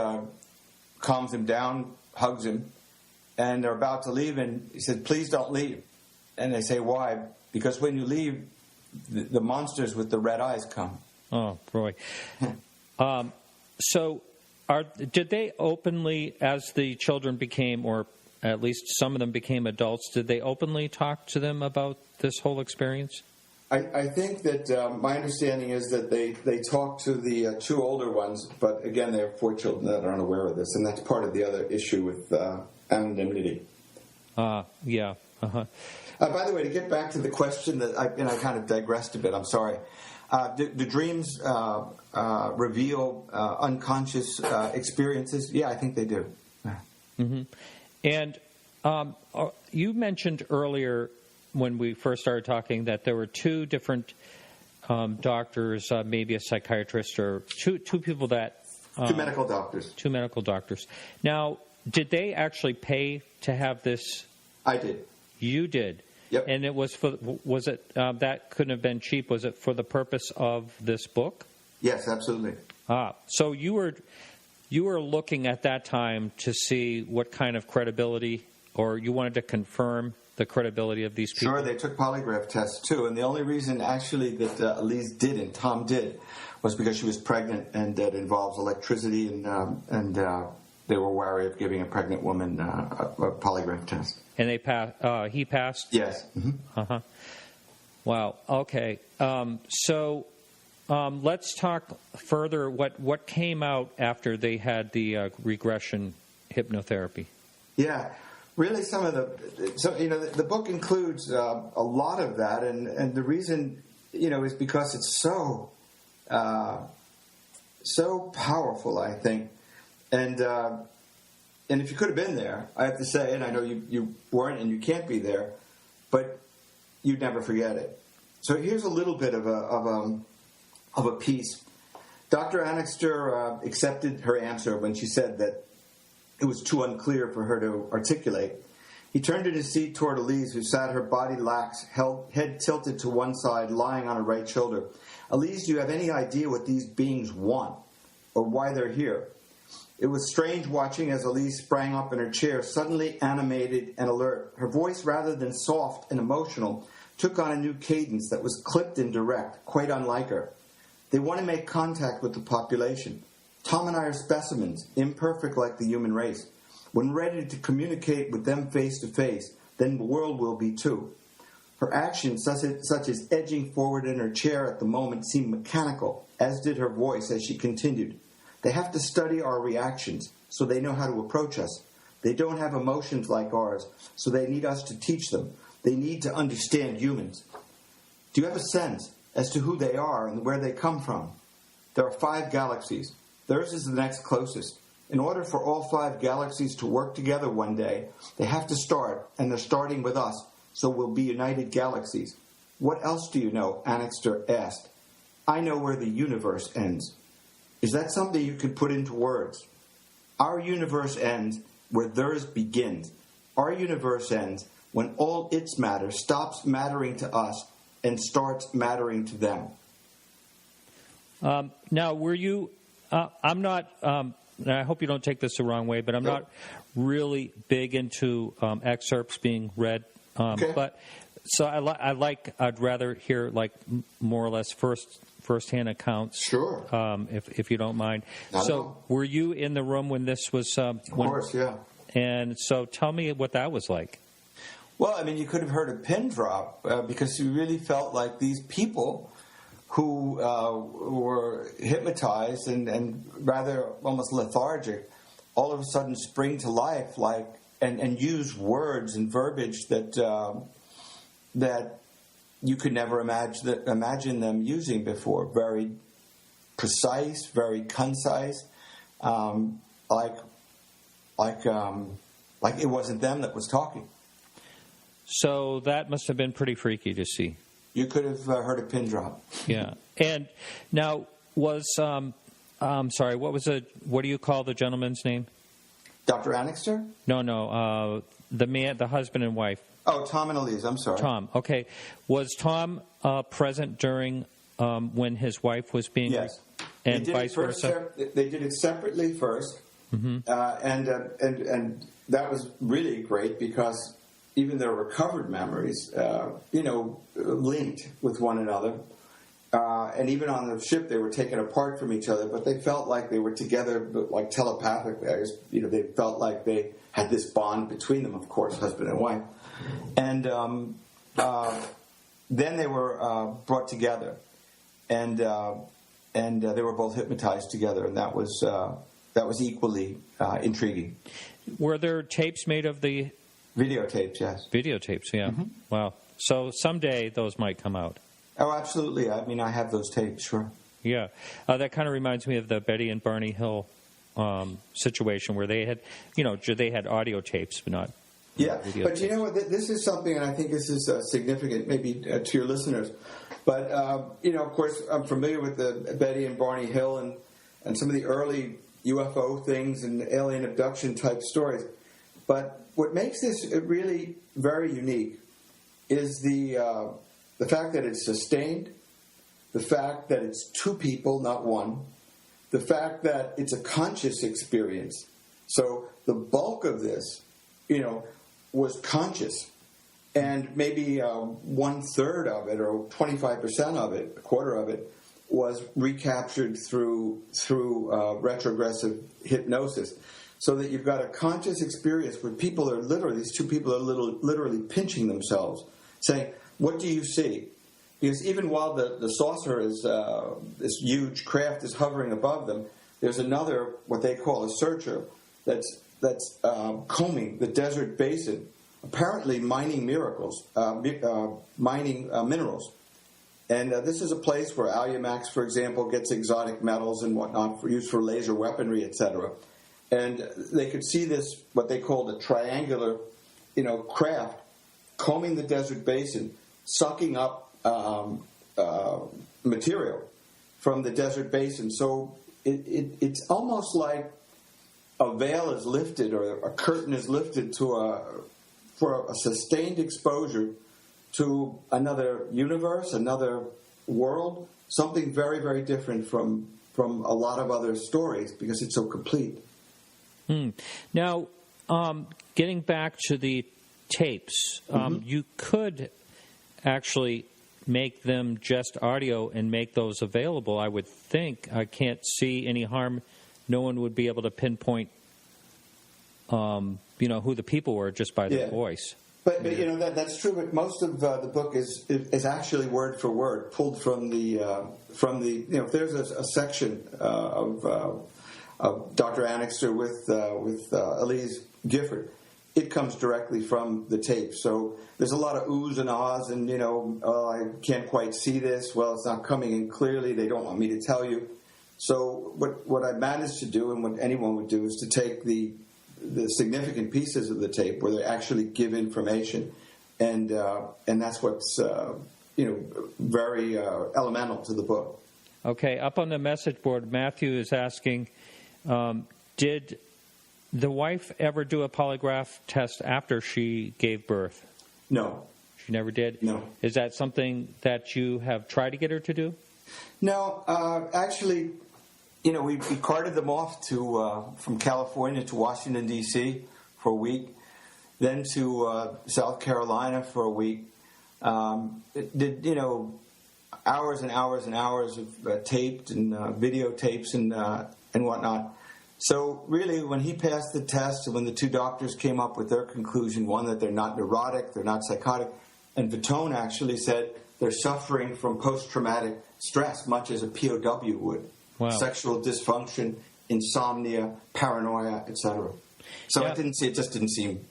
S8: calms him down, hugs him, and they're about to leave, and he said, "Please don't leave." And they say, "Why?" "Because when you leave, the monsters with the red eyes come."
S6: Oh, boy. So did they openly, as the children became, or at least some of them became adults, did they openly talk to them about this whole experience?
S8: I think that my understanding is that they talk to the 2 older ones, but again, they have 4 children that are unaware of this, and that's part of the other issue with anonymity.
S6: Yeah. Uh-huh.
S8: By the way, to get back to the question that I kind of digressed a bit, I'm sorry. Do dreams reveal unconscious experiences? Yeah, I think they do.
S6: Mm-hmm. And you mentioned earlier when we first started talking that there were 2 different doctors, maybe a psychiatrist, or two people that...
S8: 2 medical doctors.
S6: 2 medical doctors. Now, did they actually pay to have this?
S8: I did.
S6: You did?
S8: Yep.
S6: And it was that couldn't have been cheap. Was it for the purpose of this book?
S8: Yes, absolutely.
S6: So you were looking at that time to see what kind of credibility, or you wanted to confirm the credibility of these people?
S8: Sure, they took polygraph tests too, and the only reason actually that Elise did and Tom did was because she was pregnant, and that involves electricity, and they were wary of giving a pregnant woman a polygraph test.
S6: And they passed. He passed.
S8: Yes.
S6: Mm-hmm. Wow. Okay. So let's talk further. What came out after they had the regression hypnotherapy?
S8: Yeah. Really, the book includes a lot of that, and the reason, is because it's so powerful, I think, and if you could have been there, I have to say, and I know you weren't, and you can't be there, but you'd never forget it. So here's a little bit of a piece. Dr. Annixter accepted her answer when she said that it was too unclear for her to articulate. He turned in his seat toward Elise, who sat, her body lax, head tilted to one side, lying on her right shoulder. "Elise, do you have any idea what these beings want, or why they're here?" It was strange watching as Elise sprang up in her chair, suddenly animated and alert. Her voice, rather than soft and emotional, took on a new cadence that was clipped and direct, quite unlike her. "They want to make contact with the population. Tom and I are specimens, imperfect like the human race. When ready to communicate with them face to face, then the world will be too." Her actions, such as edging forward in her chair at the moment, seemed mechanical, as did her voice as she continued. "They have to study our reactions, so they know how to approach us. They don't have emotions like ours, so they need us to teach them. They need to understand humans. Do you have a sense as to who they are and where they come from? There are 5 galaxies. Theirs is the next closest. In order for all 5 galaxies to work together one day, they have to start, and they're starting with us, so we'll be united galaxies." "What else do you know?" Annixter asked. "I know where the universe ends." "Is that something you could put into words?" "Our universe ends where theirs begins. Our universe ends when all its matter stops mattering to us and starts mattering to them."
S6: Now, were you... I'm not... and I hope you don't take this the wrong way, but I'm not really big into excerpts being read.
S8: Okay.
S6: But so I'd rather hear more or less first-hand accounts.
S8: Sure.
S6: If you don't mind. So were you in the room when this was?
S8: Of course, yeah.
S6: And so tell me what that was like.
S8: Well, I mean, you could have heard a pin drop because you really felt like these people who were hypnotized and rather almost lethargic, all of a sudden spring to life, and use words and verbiage that you could never imagine them using before. Very precise, very concise, like it wasn't them that was talking.
S6: So that must have been pretty freaky to see.
S8: You could have heard a pin drop.
S6: Yeah. And now was, I'm sorry, what do you call the gentleman's name?
S8: Dr. Annixter?
S6: No. The husband and wife.
S8: Oh, Tom and Elise. I'm sorry.
S6: Tom. Okay. Was Tom present during when his wife was being?
S8: Yes.
S6: And vice versa.
S8: They did it separately first, and that was really great because even their recovered memories, linked with one another. And even on the ship, they were taken apart from each other, but they felt like they were together, like telepathically. I guess, they felt like they had this bond between them, of course, husband and wife. And then they were brought together, and they were both hypnotized together, and that was equally intriguing.
S6: Were there tapes made of the
S8: videotapes? Yes,
S6: videotapes. Yeah. Mm-hmm. Wow. So someday those might come out.
S8: Oh, absolutely. I mean, I have those tapes, sure.
S6: Yeah. That kind of reminds me of the Betty and Barney Hill situation where they had audio tapes, but not video
S8: but
S6: tapes.
S8: This is something, and I think this is significant maybe to your listeners. But, of course, I'm familiar with the Betty and Barney Hill and some of the early UFO things and alien abduction type stories. But what makes this really very unique is the fact that it's sustained, the fact that it's two people, not one, the fact that it's a conscious experience. So the bulk of this, was conscious. And maybe 1/3 of it, or 25% of it, a quarter of it, was recaptured through retrogressive hypnosis. So that you've got a conscious experience where these two people are literally pinching themselves, saying, what do you see? Because even while the saucer is this huge craft is hovering above them, there's another, what they call a searcher, that's combing the desert basin, apparently mining minerals. And this is a place where Alumax, for example, gets exotic metals and whatnot used for laser weaponry, etc. And they could see this, what they called a triangular, craft, combing the desert basin, sucking up material from the desert basin. So it's almost like a veil is lifted or a curtain is lifted for a sustained exposure to another universe, another world, something very, very different from a lot of other stories because it's so complete.
S6: Now, getting back to the tapes, you could actually make them just audio and make those available, I would think. I can't see any harm. No one would be able to pinpoint, who the people were just by their voice.
S8: But that's true. But most of the book is actually word for word pulled from the if there's a section of Dr. Annixter with Elise Gifford, it comes directly from the tape. So there's a lot of oohs and ahs and, I can't quite see this. Well, it's not coming in clearly. They don't want me to tell you. So what I managed to do and what anyone would do is to take the significant pieces of the tape where they actually give information. And that's what's, very elemental to the book.
S6: Okay. Up on the message board, Matthew is asking, did the wife ever do a polygraph test after she gave birth?
S8: No.
S6: She never did?
S8: No.
S6: Is that something that you have tried to get her to do?
S8: No. Actually, we carted them off from California to Washington, D.C. for a week, then to South Carolina for a week. It did, hours and hours and hours of taped and videotapes and whatnot. So really, when he passed the test and when the two doctors came up with their conclusion, one, that they're not neurotic, they're not psychotic, and Vitone actually said they're suffering from post-traumatic stress, much as a POW would. Wow. Sexual dysfunction, insomnia, paranoia, etc. So it just didn't seem,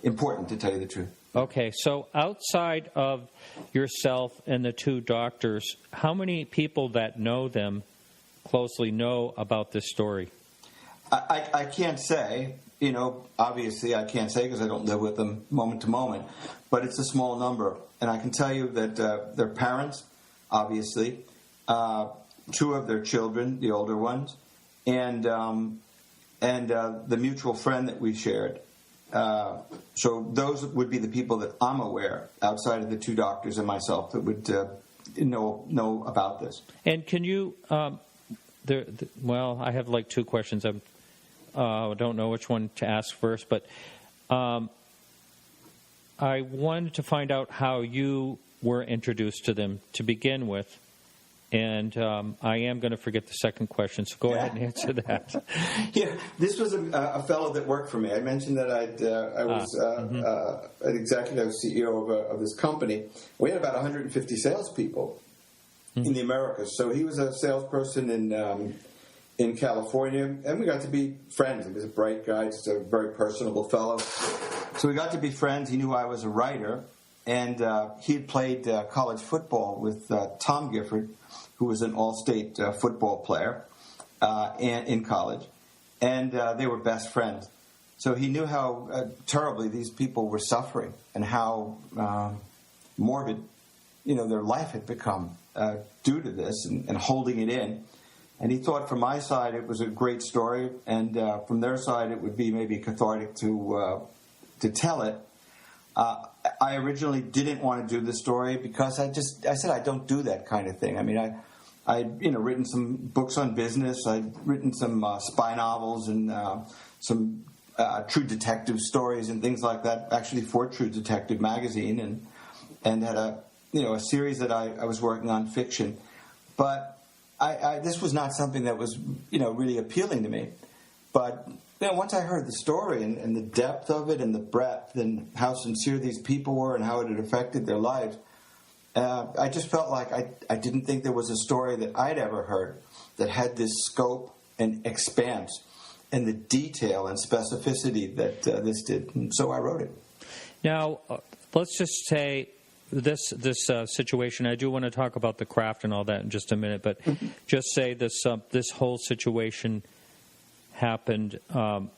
S8: important, to tell you the truth.
S6: Okay, so outside of yourself and the two doctors, how many people that know them closely know about this story?
S8: I can't say, obviously I can't say because I don't live with them moment to moment, but it's a small number. And I can tell you that their parents, obviously, two of their children, the older ones, and and the mutual friend that we shared. So those would be the people that I'm aware, outside of the two doctors and myself, that would know about this. And
S6: can you? Well, I have like two questions. I don't know which one to ask first, but I wanted to find out how you were introduced to them to begin with. And I am going to forget the second question, so go ahead and answer that.
S8: Yeah, this was a fellow that worked for me. I mentioned that I was an executive CEO of this company. We had about 150 salespeople in the Americas. So he was a salesperson in California, and we got to be friends. He was a bright guy, just a very personable fellow. So we got to be friends. He knew I was a writer, and he had played college football with Tom Gifford, who was an all-state football player in college, and they were best friends. So he knew how terribly these people were suffering and how morbid, their life had become due to this and holding it in. And he thought from my side it was a great story, and from their side it would be maybe cathartic to tell it. I originally didn't want to do the story because I said I don't do that kind of thing. I mean, I'd written some books on business. I'd written some spy novels and some True Detective stories and things like that. Actually, for True Detective magazine, and had a series that I was working on, fiction. But this was not something that was really appealing to me. But once I heard the story and the depth of it and the breadth and how sincere these people were and how it had affected their lives, I just felt like I didn't think there was a story that I'd ever heard that had this scope and expanse and the detail and specificity that this did. And so I wrote it.
S6: Now, let's just say this situation, I do want to talk about the craft and all that in just a minute, but just say this whole situation happened,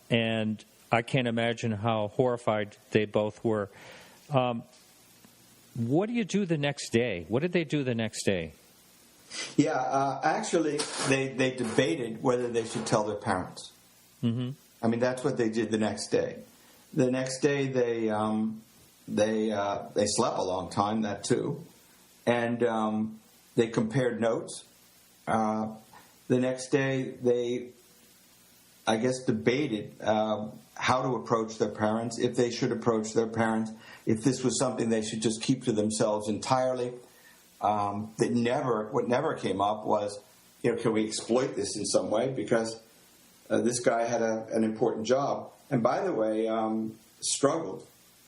S6: and I can't imagine how horrified they both were. What do you do the next day? What did they do the next day?
S8: Yeah, actually, they debated whether they should tell their parents. Mm-hmm. I mean, that's what they did the next day. The next day, they slept a long time, that too, and they compared notes. The next day, they, I guess, debated how to approach their parents, if they should approach their parents, if this was something they should just keep to themselves entirely. What never came up was, can we exploit this in some way? Because this guy had an important job, and by the way, struggled.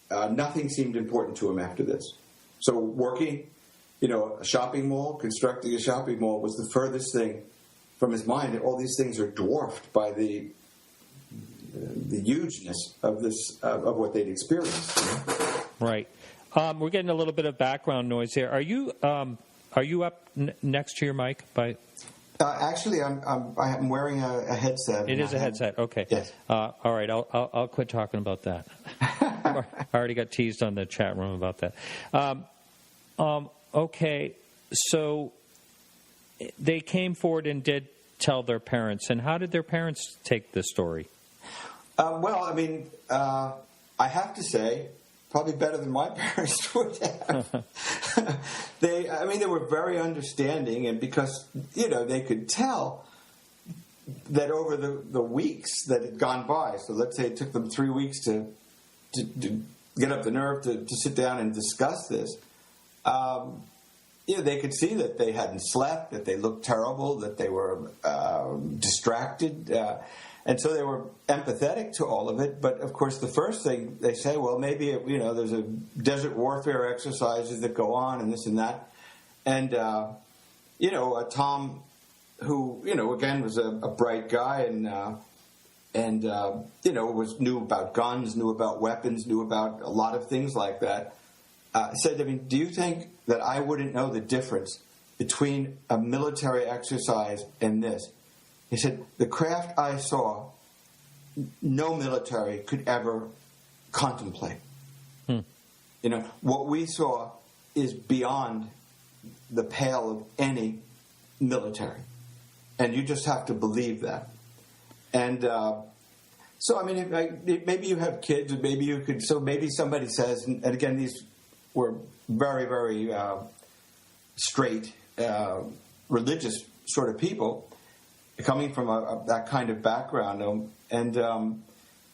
S8: Nothing seemed important to him after this. So working, a shopping mall, constructing a shopping mall was the furthest thing from his mind. All these things are dwarfed by the hugeness of this of what they'd experienced.
S6: Right. We're getting a little bit of background noise here. Are you up next to your mic?
S8: Actually, I'm wearing a headset.
S6: It is a headset. Okay.
S8: Yes.
S6: All right. I'll quit talking about that. I already got teased on the chat room about that. Okay. So they came forward and did tell their parents. And how did their parents take this story?
S8: Well, I mean, I have to say, probably better than my parents would have. They were very understanding, and because, they could tell that over the weeks that had gone by, so let's say it took them 3 weeks to get up the nerve to sit down and discuss this, they could see that they hadn't slept, that they looked terrible, that they were distracted, and so they were empathetic to all of it. But, of course, the first thing they say, well, maybe, there's a desert warfare exercises that go on and this and that. And, Tom, who, again, was a bright guy and knew about guns, knew about weapons, knew about a lot of things like that, said to me, do you think that I wouldn't know the difference between a military exercise and this? He said, the craft I saw, no military could ever contemplate. What we saw is beyond the pale of any military. And you just have to believe that. And, So, I mean, maybe you have kids, and maybe you could. So maybe somebody says, and again, these were very, very straight, religious sort of people coming from that kind of background, and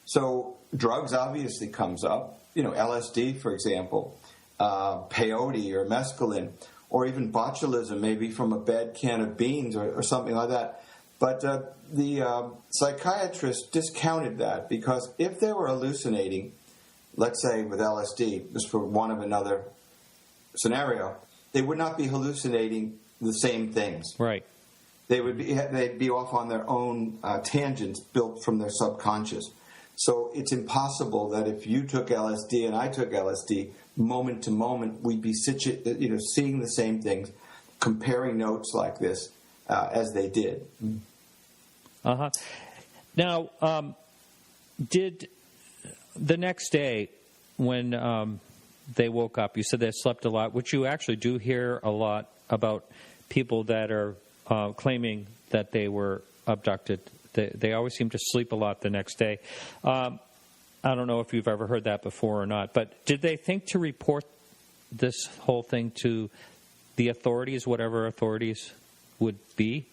S8: so drugs obviously comes up. LSD, for example, peyote or mescaline, or even botulism, maybe from a bad can of beans or something like that. But the psychiatrist discounted that, because if they were hallucinating, let's say with LSD, just for one of another scenario, they would not be hallucinating the same things.
S6: Right.
S8: They'd be off on their own tangents built from their subconscious. So it's impossible that if you took LSD and I took LSD, moment to moment, we'd be seeing the same things, comparing notes like this as they did.
S6: Uh-huh. Now, did the next day when they woke up, you said they slept a lot, which you actually do hear a lot about people that are claiming that they were abducted. They always seem to sleep a lot the next day. I don't know if you've ever heard that before or not, but did they think to report this whole thing to the authorities, whatever authorities would be?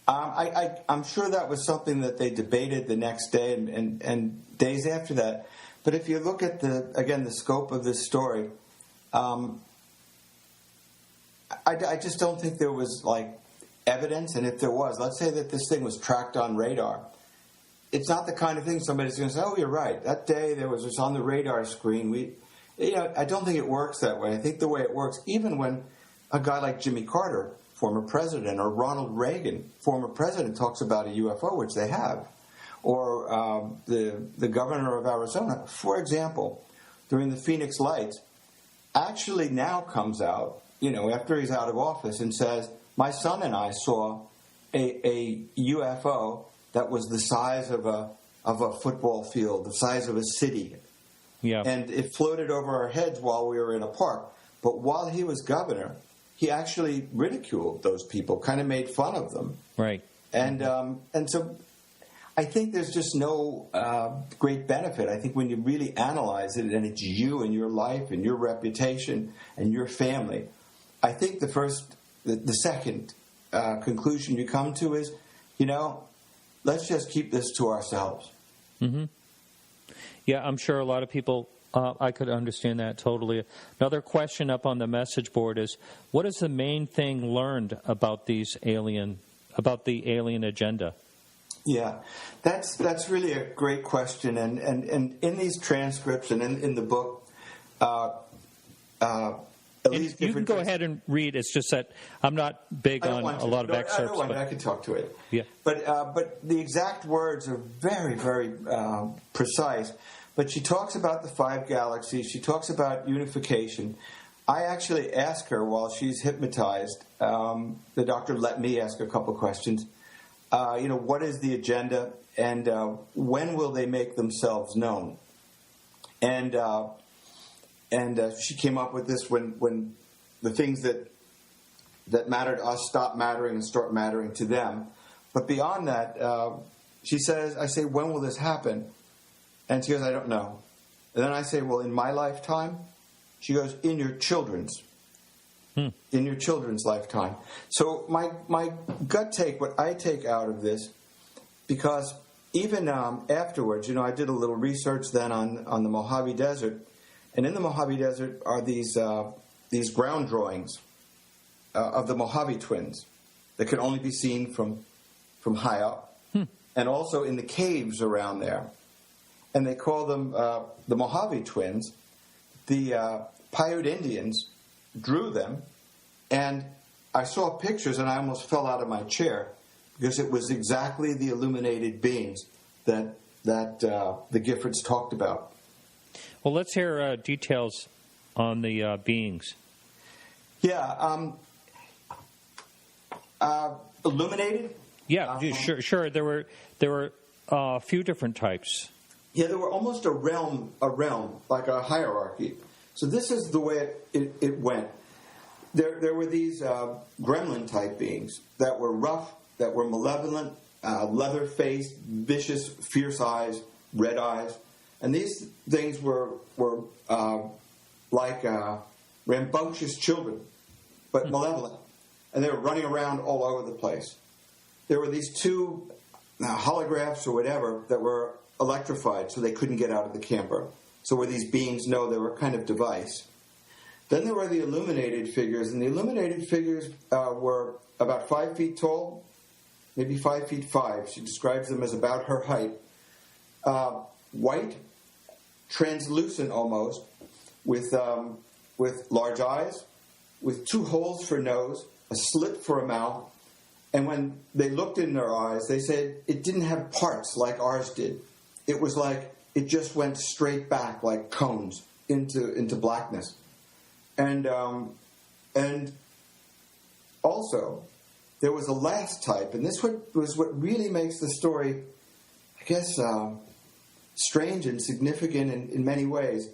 S8: I'm sure that was something that they debated the next day and days after that. But if you look at the scope of this story, I just don't think there was evidence. And if there was, let's say that this thing was tracked on radar, it's not the kind of thing somebody's going to say, "Oh, you're right. That day there was this on the radar screen." I don't think it works that way. I think the way it works, even when a guy like Jimmy Carter, former president, or Ronald Reagan, former president, talks about a UFO, which they have, or the governor of Arizona, for example, during the Phoenix Lights, actually now comes out, after he's out of office, and says, "My son and I saw a UFO that was the size of a football field, the size of a city, and it floated over our heads while we were in a park." But while he was governor, he actually ridiculed those people, kind of made fun of them.
S6: Right.
S8: And so I think there's just no great benefit. I think when you really analyze it, and it's you and your life and your reputation and your family, I think the second conclusion you come to is, let's just keep this to ourselves.
S6: Mm-hmm. Yeah, I'm sure a lot of people, I could understand that totally. Another question up on the message board is, what is the main thing learned about the alien agenda?
S8: Yeah, that's really a great question. And in these transcripts and in the book,
S6: you can go ahead and read. It's just that I'm not big on a lot of excerpts.
S8: I can talk to it.
S6: Yeah.
S8: But the exact words are very, very precise. But she talks about the 5 galaxies. She talks about unification. I actually ask her while she's hypnotized. The doctor let me ask a couple questions. What is the agenda, and when will they make themselves known? And she came up with this when the things that matter to us stop mattering and start mattering to them. But beyond that, she says, I say, when will this happen? And she goes, I don't know. And then I say, well, in my lifetime? She goes, in your children's. In your children's lifetime. So my gut take, what I take out of this, because even afterwards, I did a little research then on the Mojave Desert. And in the Mojave Desert are these ground drawings of the Mojave twins that can only be seen from high up. And also in the caves around there. And they call them the Mojave twins. The Paiute Indians drew them, and I saw pictures and I almost fell out of my chair because it was exactly the illuminated beings that the Giffords talked about.
S6: Well, let's hear details on the beings.
S8: Yeah, illuminated.
S6: Yeah, sure. There were a few different types.
S8: Yeah, there were almost a realm, like a hierarchy. So this is the way it went. There were these gremlin-type beings that were rough, that were malevolent, leather-faced, vicious, fierce eyes, red eyes. And these things were like rambunctious children, but malevolent. And they were running around all over the place. There were these two holographs or whatever that were electrified, so they couldn't get out of the camper. So were these beings? No, they were kind of device. Then there were the illuminated figures, and the illuminated figures were about 5 feet tall, maybe 5 feet 5. She describes them as about her height. White, translucent almost, with large eyes, with 2 holes for nose, a slit for a mouth, and when they looked in their eyes, they said it didn't have parts like ours did. It was like it just went straight back like cones into blackness. And also, there was a last type, and this was what really makes the story, I guess, strange and significant in many ways.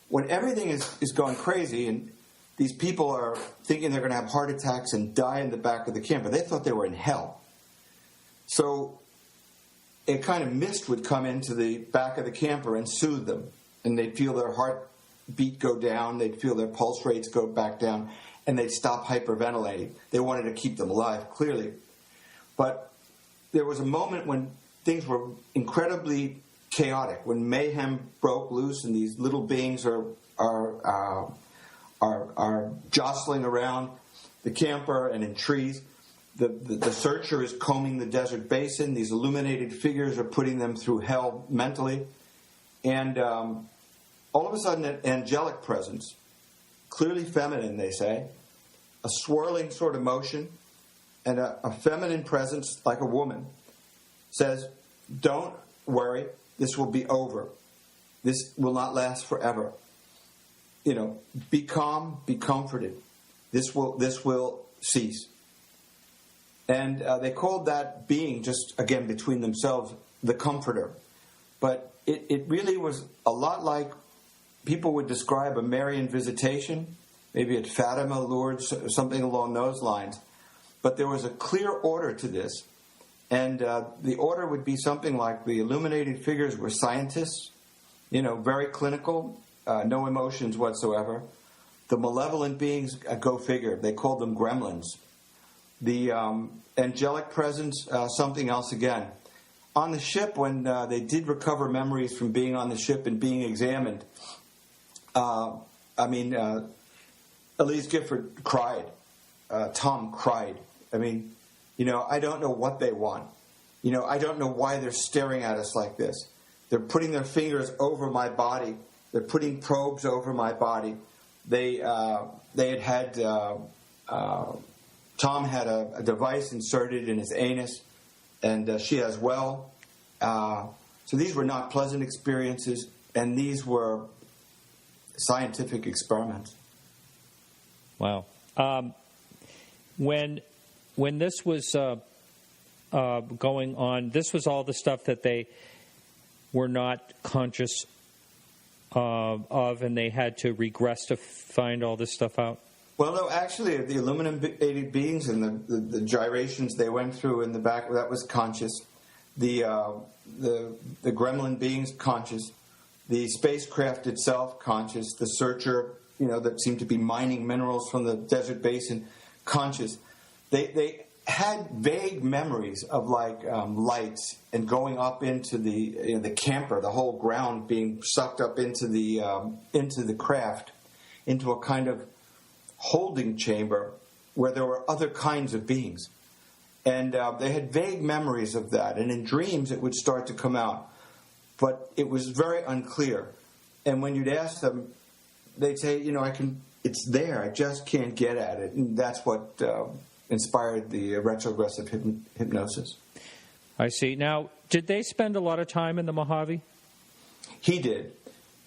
S8: When everything is going crazy and these people are thinking they're going to have heart attacks and die in the back of the camper, they thought they were in hell. So a kind of mist would come into the back of the camper and soothe them, and they'd feel their heartbeat go down, they'd feel their pulse rates go back down, and they'd stop hyperventilating. They wanted to keep them alive, clearly. But there was a moment when things were incredibly chaotic, when mayhem broke loose and these little beings are jostling around the camper and in trees. The searcher is combing the desert basin. These illuminated figures are putting them through hell mentally. And all of a sudden, an angelic presence, clearly feminine, they say, a swirling sort of motion, and a feminine presence like a woman, says, "Don't worry, this will be over. This will not last forever. Be calm, be comforted. This will cease." And they called that being, just again between themselves, the Comforter. But it really was a lot like people would describe a Marian visitation, maybe at Fatima, Lourdes, something along those lines. But there was a clear order to this. And the order would be something like the illuminated figures were scientists, very clinical, no emotions whatsoever. The malevolent beings, go figure, they called them gremlins. The angelic presence, something else again. On the ship, when they did recover memories from being on the ship and being examined, Elise Gifford cried. Tom cried. I don't know what they want. I don't know why they're staring at us like this. They're putting their fingers over my body. They're putting probes over my body. They had Tom had a device inserted in his anus, and she as well. So these were not pleasant experiences, and these were scientific experiments.
S6: Wow. When this was going on, this was all the stuff that they were not conscious of, and they had to regress to find all this stuff out?
S8: Well, no, actually, the illuminated beings and the gyrations they went through in the back, that was conscious. The gremlin beings, conscious. The spacecraft itself, conscious. The searcher, that seemed to be mining minerals from the desert basin, conscious. They had vague memories of lights and going up into the camper, the whole ground being sucked up into the craft, into a kind of holding chamber where there were other kinds of beings. And they had vague memories of that. And in dreams, it would start to come out. But it was very unclear. And when you'd ask them, they'd say, it's there. I just can't get at it. And that's what inspired the retrogressive hypnosis.
S6: I see. Now, did they spend a lot of time in the Mojave?
S8: He did.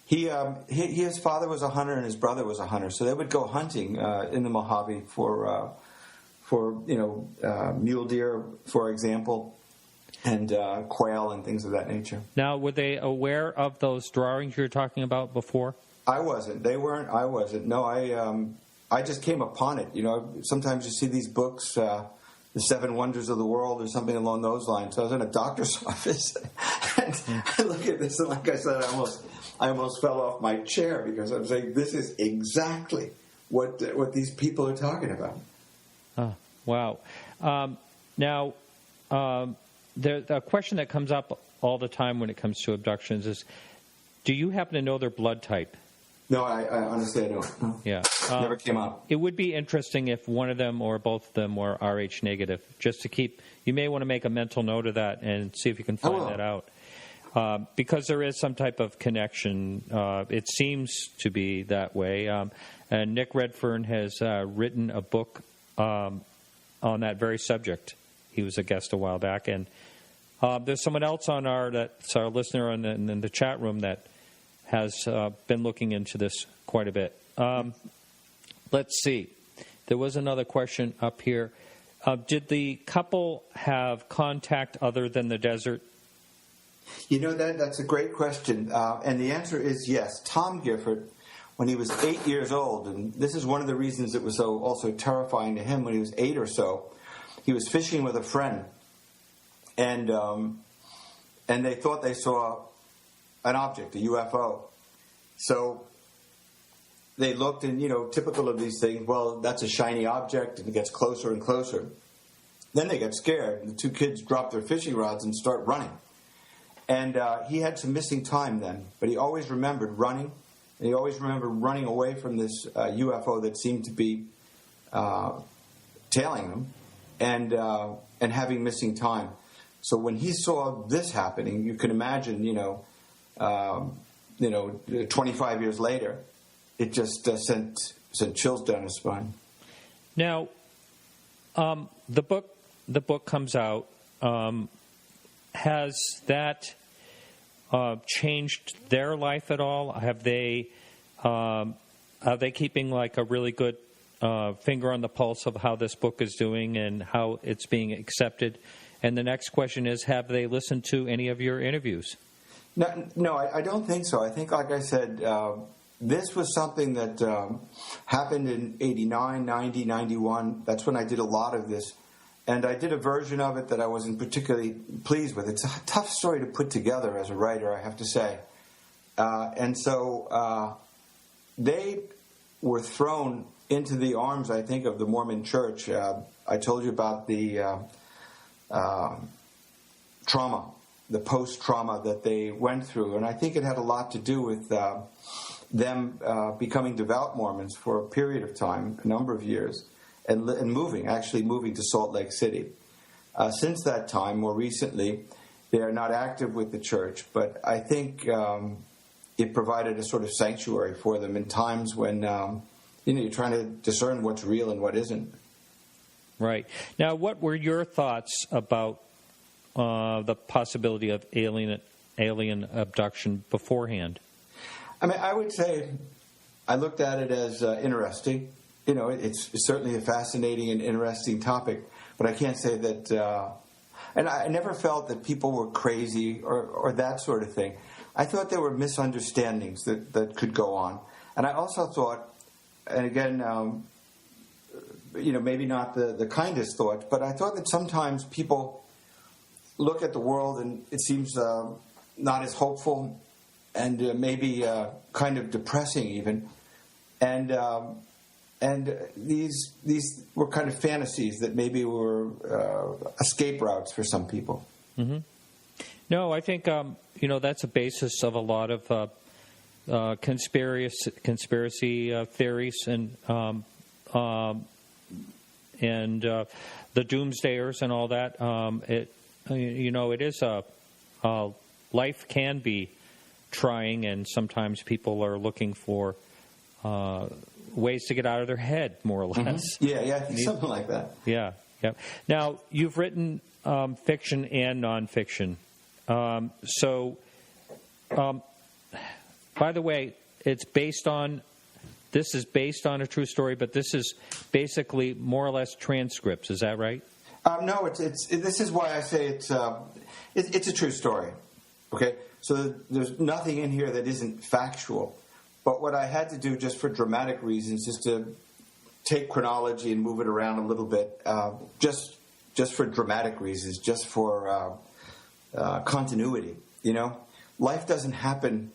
S8: His father was a hunter and his brother was a hunter, so they would go hunting in the Mojave for mule deer, for example, and quail and things of that nature. Now,
S6: were they aware of those drawings you were talking about before?
S8: I wasn't. They weren't. I wasn't. No, I just came upon it. Sometimes you see these books, The 7 Wonders of the World or something along those lines. So I was in a doctor's office And I look at this, and like I said, I almost fell off my chair because I'm saying this is exactly what these people are talking about.
S6: Oh, wow. Now, the question that comes up all the time when it comes to abductions is, do you happen to know their blood type?
S8: No, I honestly I don't. No.
S6: Yeah.
S8: Never came up.
S6: It would be interesting if one of them or both of them were Rh negative, just to keep, you may want to make a mental note of that and see if you can find that out. Because there is some type of connection. It seems to be that way. And Nick Redfern has written a book on that very subject. He was a guest a while back. And there's someone else that's our listener in the chat room that has been looking into this quite a bit. Let's see. There was another question up here. Did the couple have contact other than the desert?
S8: You know, that's a great question. And the answer is yes. Tom Gifford, when he was 8 years old, and this is one of the reasons it was so also terrifying to him when he was 8 or so, he was fishing with a friend. And they thought they saw an object, a UFO. So they looked, and, typical of these things, well, that's a shiny object, and it gets closer and closer. Then they get scared, and the two kids drop their fishing rods and start running. And he had some missing time then, but he always remembered running, and he always remembered running away from this UFO that seemed to be tailing him, and having missing time. So when he saw this happening, you can imagine, 25 years later, it just sent chills down his spine.
S6: Now, the book comes out. Has that changed their life at all? Are they keeping like a really good finger on the pulse of how this book is doing and how it's being accepted? And the next question is, have they listened to any of your interviews?
S8: No, I don't think so. I think, like I said, this was something that happened in 89, 90, 91. That's when I did a lot of this. And I did a version of it that I wasn't particularly pleased with. It's a tough story to put together as a writer, I have to say. And so they were thrown into the arms, I think, of the Mormon Church. I told you about the trauma, the post-trauma that they went through. And I think it had a lot to do with them becoming devout Mormons for a period of time, a number of years, and moving to Salt Lake City. Since that time, more recently, they are not active with the church, but I think it provided a sort of sanctuary for them in times when you're trying to discern what's real and what isn't.
S6: Right. Now, what were your thoughts about the possibility of alien abduction beforehand?
S8: I mean, I would say I looked at it as interesting. It's certainly a fascinating and interesting topic, but I can't say that. And I never felt that people were crazy or that sort of thing. I thought there were misunderstandings that could go on. And I also thought, and again, maybe not the kindest thought, but I thought that sometimes people look at the world and it seems not as hopeful and maybe kind of depressing even. And these were kind of fantasies that maybe were escape routes for some people.
S6: Mm-hmm. No, I think that's a basis of a lot of conspiracy theories and the doomsdayers and all that. It is life can be trying, and sometimes people are looking for ways to get out of their head, more or less.
S8: Mm-hmm. Yeah, something like that.
S6: Yeah. Now, you've written fiction and nonfiction. By the way, this is based on a true story, but this is basically more or less transcripts. Is that right?
S8: No, this is why I say it's a true story. Okay, so there's nothing in here that isn't factual. But what I had to do, just for dramatic reasons, is to take chronology and move it around a little bit, just for dramatic reasons, just for continuity. You know, life doesn't happen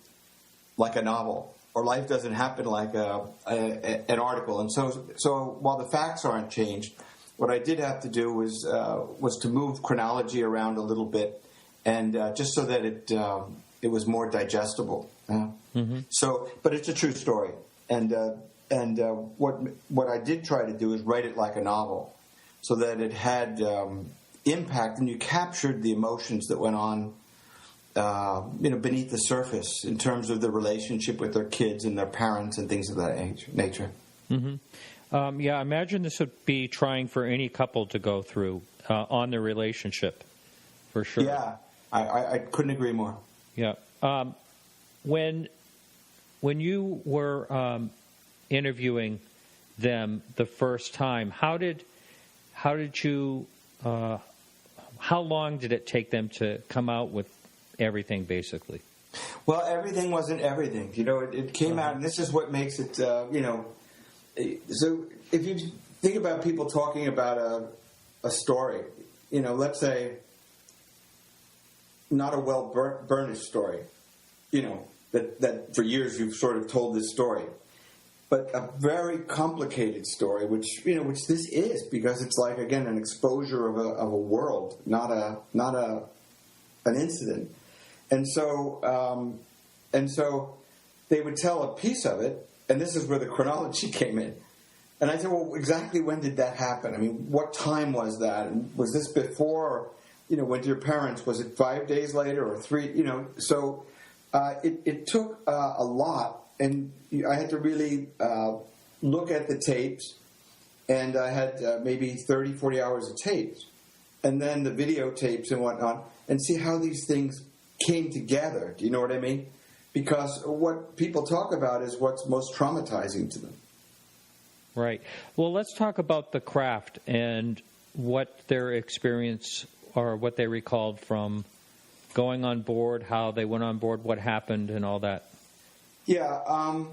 S8: like a novel, or life doesn't happen like an article. And so while the facts aren't changed, what I did have to do was to move chronology around a little bit, and just so that it was more digestible. So, but it's a true story, and what I did try to do is write it like a novel, so that it had impact, and you captured the emotions that went on, beneath the surface in terms of the relationship with their kids and their parents and things of that nature.
S6: I imagine this would be trying for any couple to go through on their relationship, for sure.
S8: Yeah, I couldn't agree more.
S6: Yeah. When you were interviewing them the first time, how long did it take them to come out with everything, basically?
S8: Well, everything wasn't everything. You know, it came out, and this is what makes it, so if you think about people talking about a story, let's say not a well-burnished story, that for years you've sort of told this story, but a very complicated story, which this is, because it's like, again, an exposure of a world, not an incident. And so they would tell a piece of it, and this is where the chronology came in. And I said, well, exactly when did that happen? I mean, what time was that? And was this before, with your parents? Was it 5 days later or 3? So it took a lot, and I had to really look at the tapes, and I had maybe 30, 40 hours of tapes, and then the videotapes and whatnot, and see how these things came together. Do you know what I mean? Because what people talk about is what's most traumatizing to them.
S6: Right. Well, let's talk about the craft and what their experience or what they recalled from going on board, how they went on board, what happened, and all that.
S8: Yeah.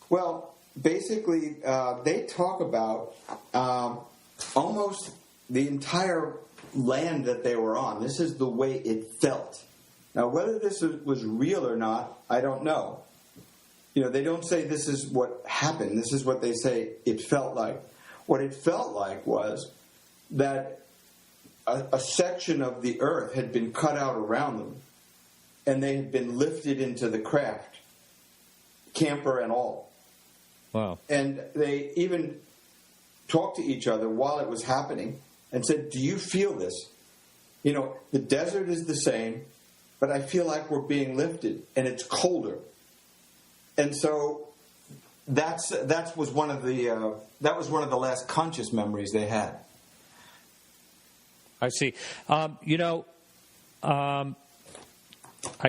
S8: Well, basically, they talk about almost the entire land that they were on. This is the way it felt. Now, whether this was real or not, I don't know. They don't say this is what happened. This is what they say it felt like. What it felt like was that a section of the earth had been cut out around them, and they had been lifted into the craft, camper and all.
S6: Wow.
S8: And they even talked to each other while it was happening and said, do you feel this? The desert is the same, but I feel like we're being lifted, and it's colder. And so that was one of the last conscious memories they had.
S6: I see. I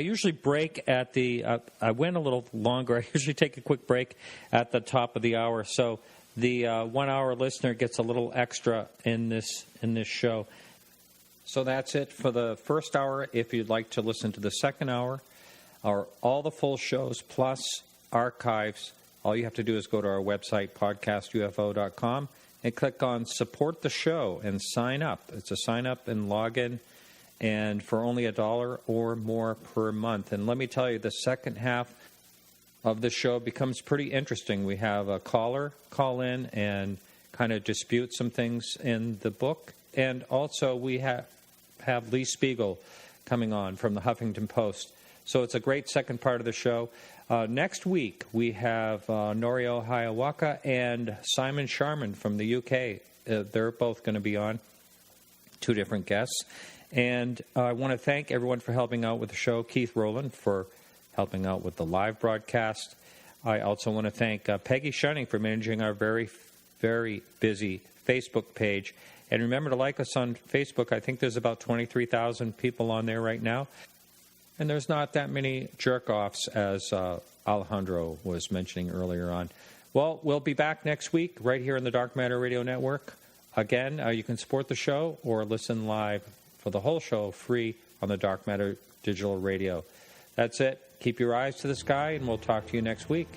S6: usually break at the. I went a little longer. I usually take a quick break at the top of the hour, so the 1 hour listener gets a little extra in this show. So that's it for the first hour. If you'd like to listen to the second hour, or all the full shows plus archives, all you have to do is go to our website, podcastufo.com, and click on Support the Show and sign up. It's a sign up and login, and for only $1 or more per month. And let me tell you, the second half of the show becomes pretty interesting. We have a caller call in and kind of dispute some things in the book. And also we have Lee Spiegel coming on from the Huffington Post. So it's a great second part of the show. Next week, we have Norio Hayawaka and Simon Sharman from the UK. They're both going to be on, two different guests. And I want to thank everyone for helping out with the show. Keith Rowland for helping out with the live broadcast. I also want to thank Peggy Shunning for managing our very, very busy Facebook page. And remember to like us on Facebook. I think there's about 23,000 people on there right now. And there's not that many jerk-offs, as Alejandro was mentioning earlier on. Well, we'll be back next week right here on the Dark Matter Radio Network. Again, you can support the show or listen live for the whole show free on the Dark Matter Digital Radio. That's it. Keep your eyes to the sky, and we'll talk to you next week.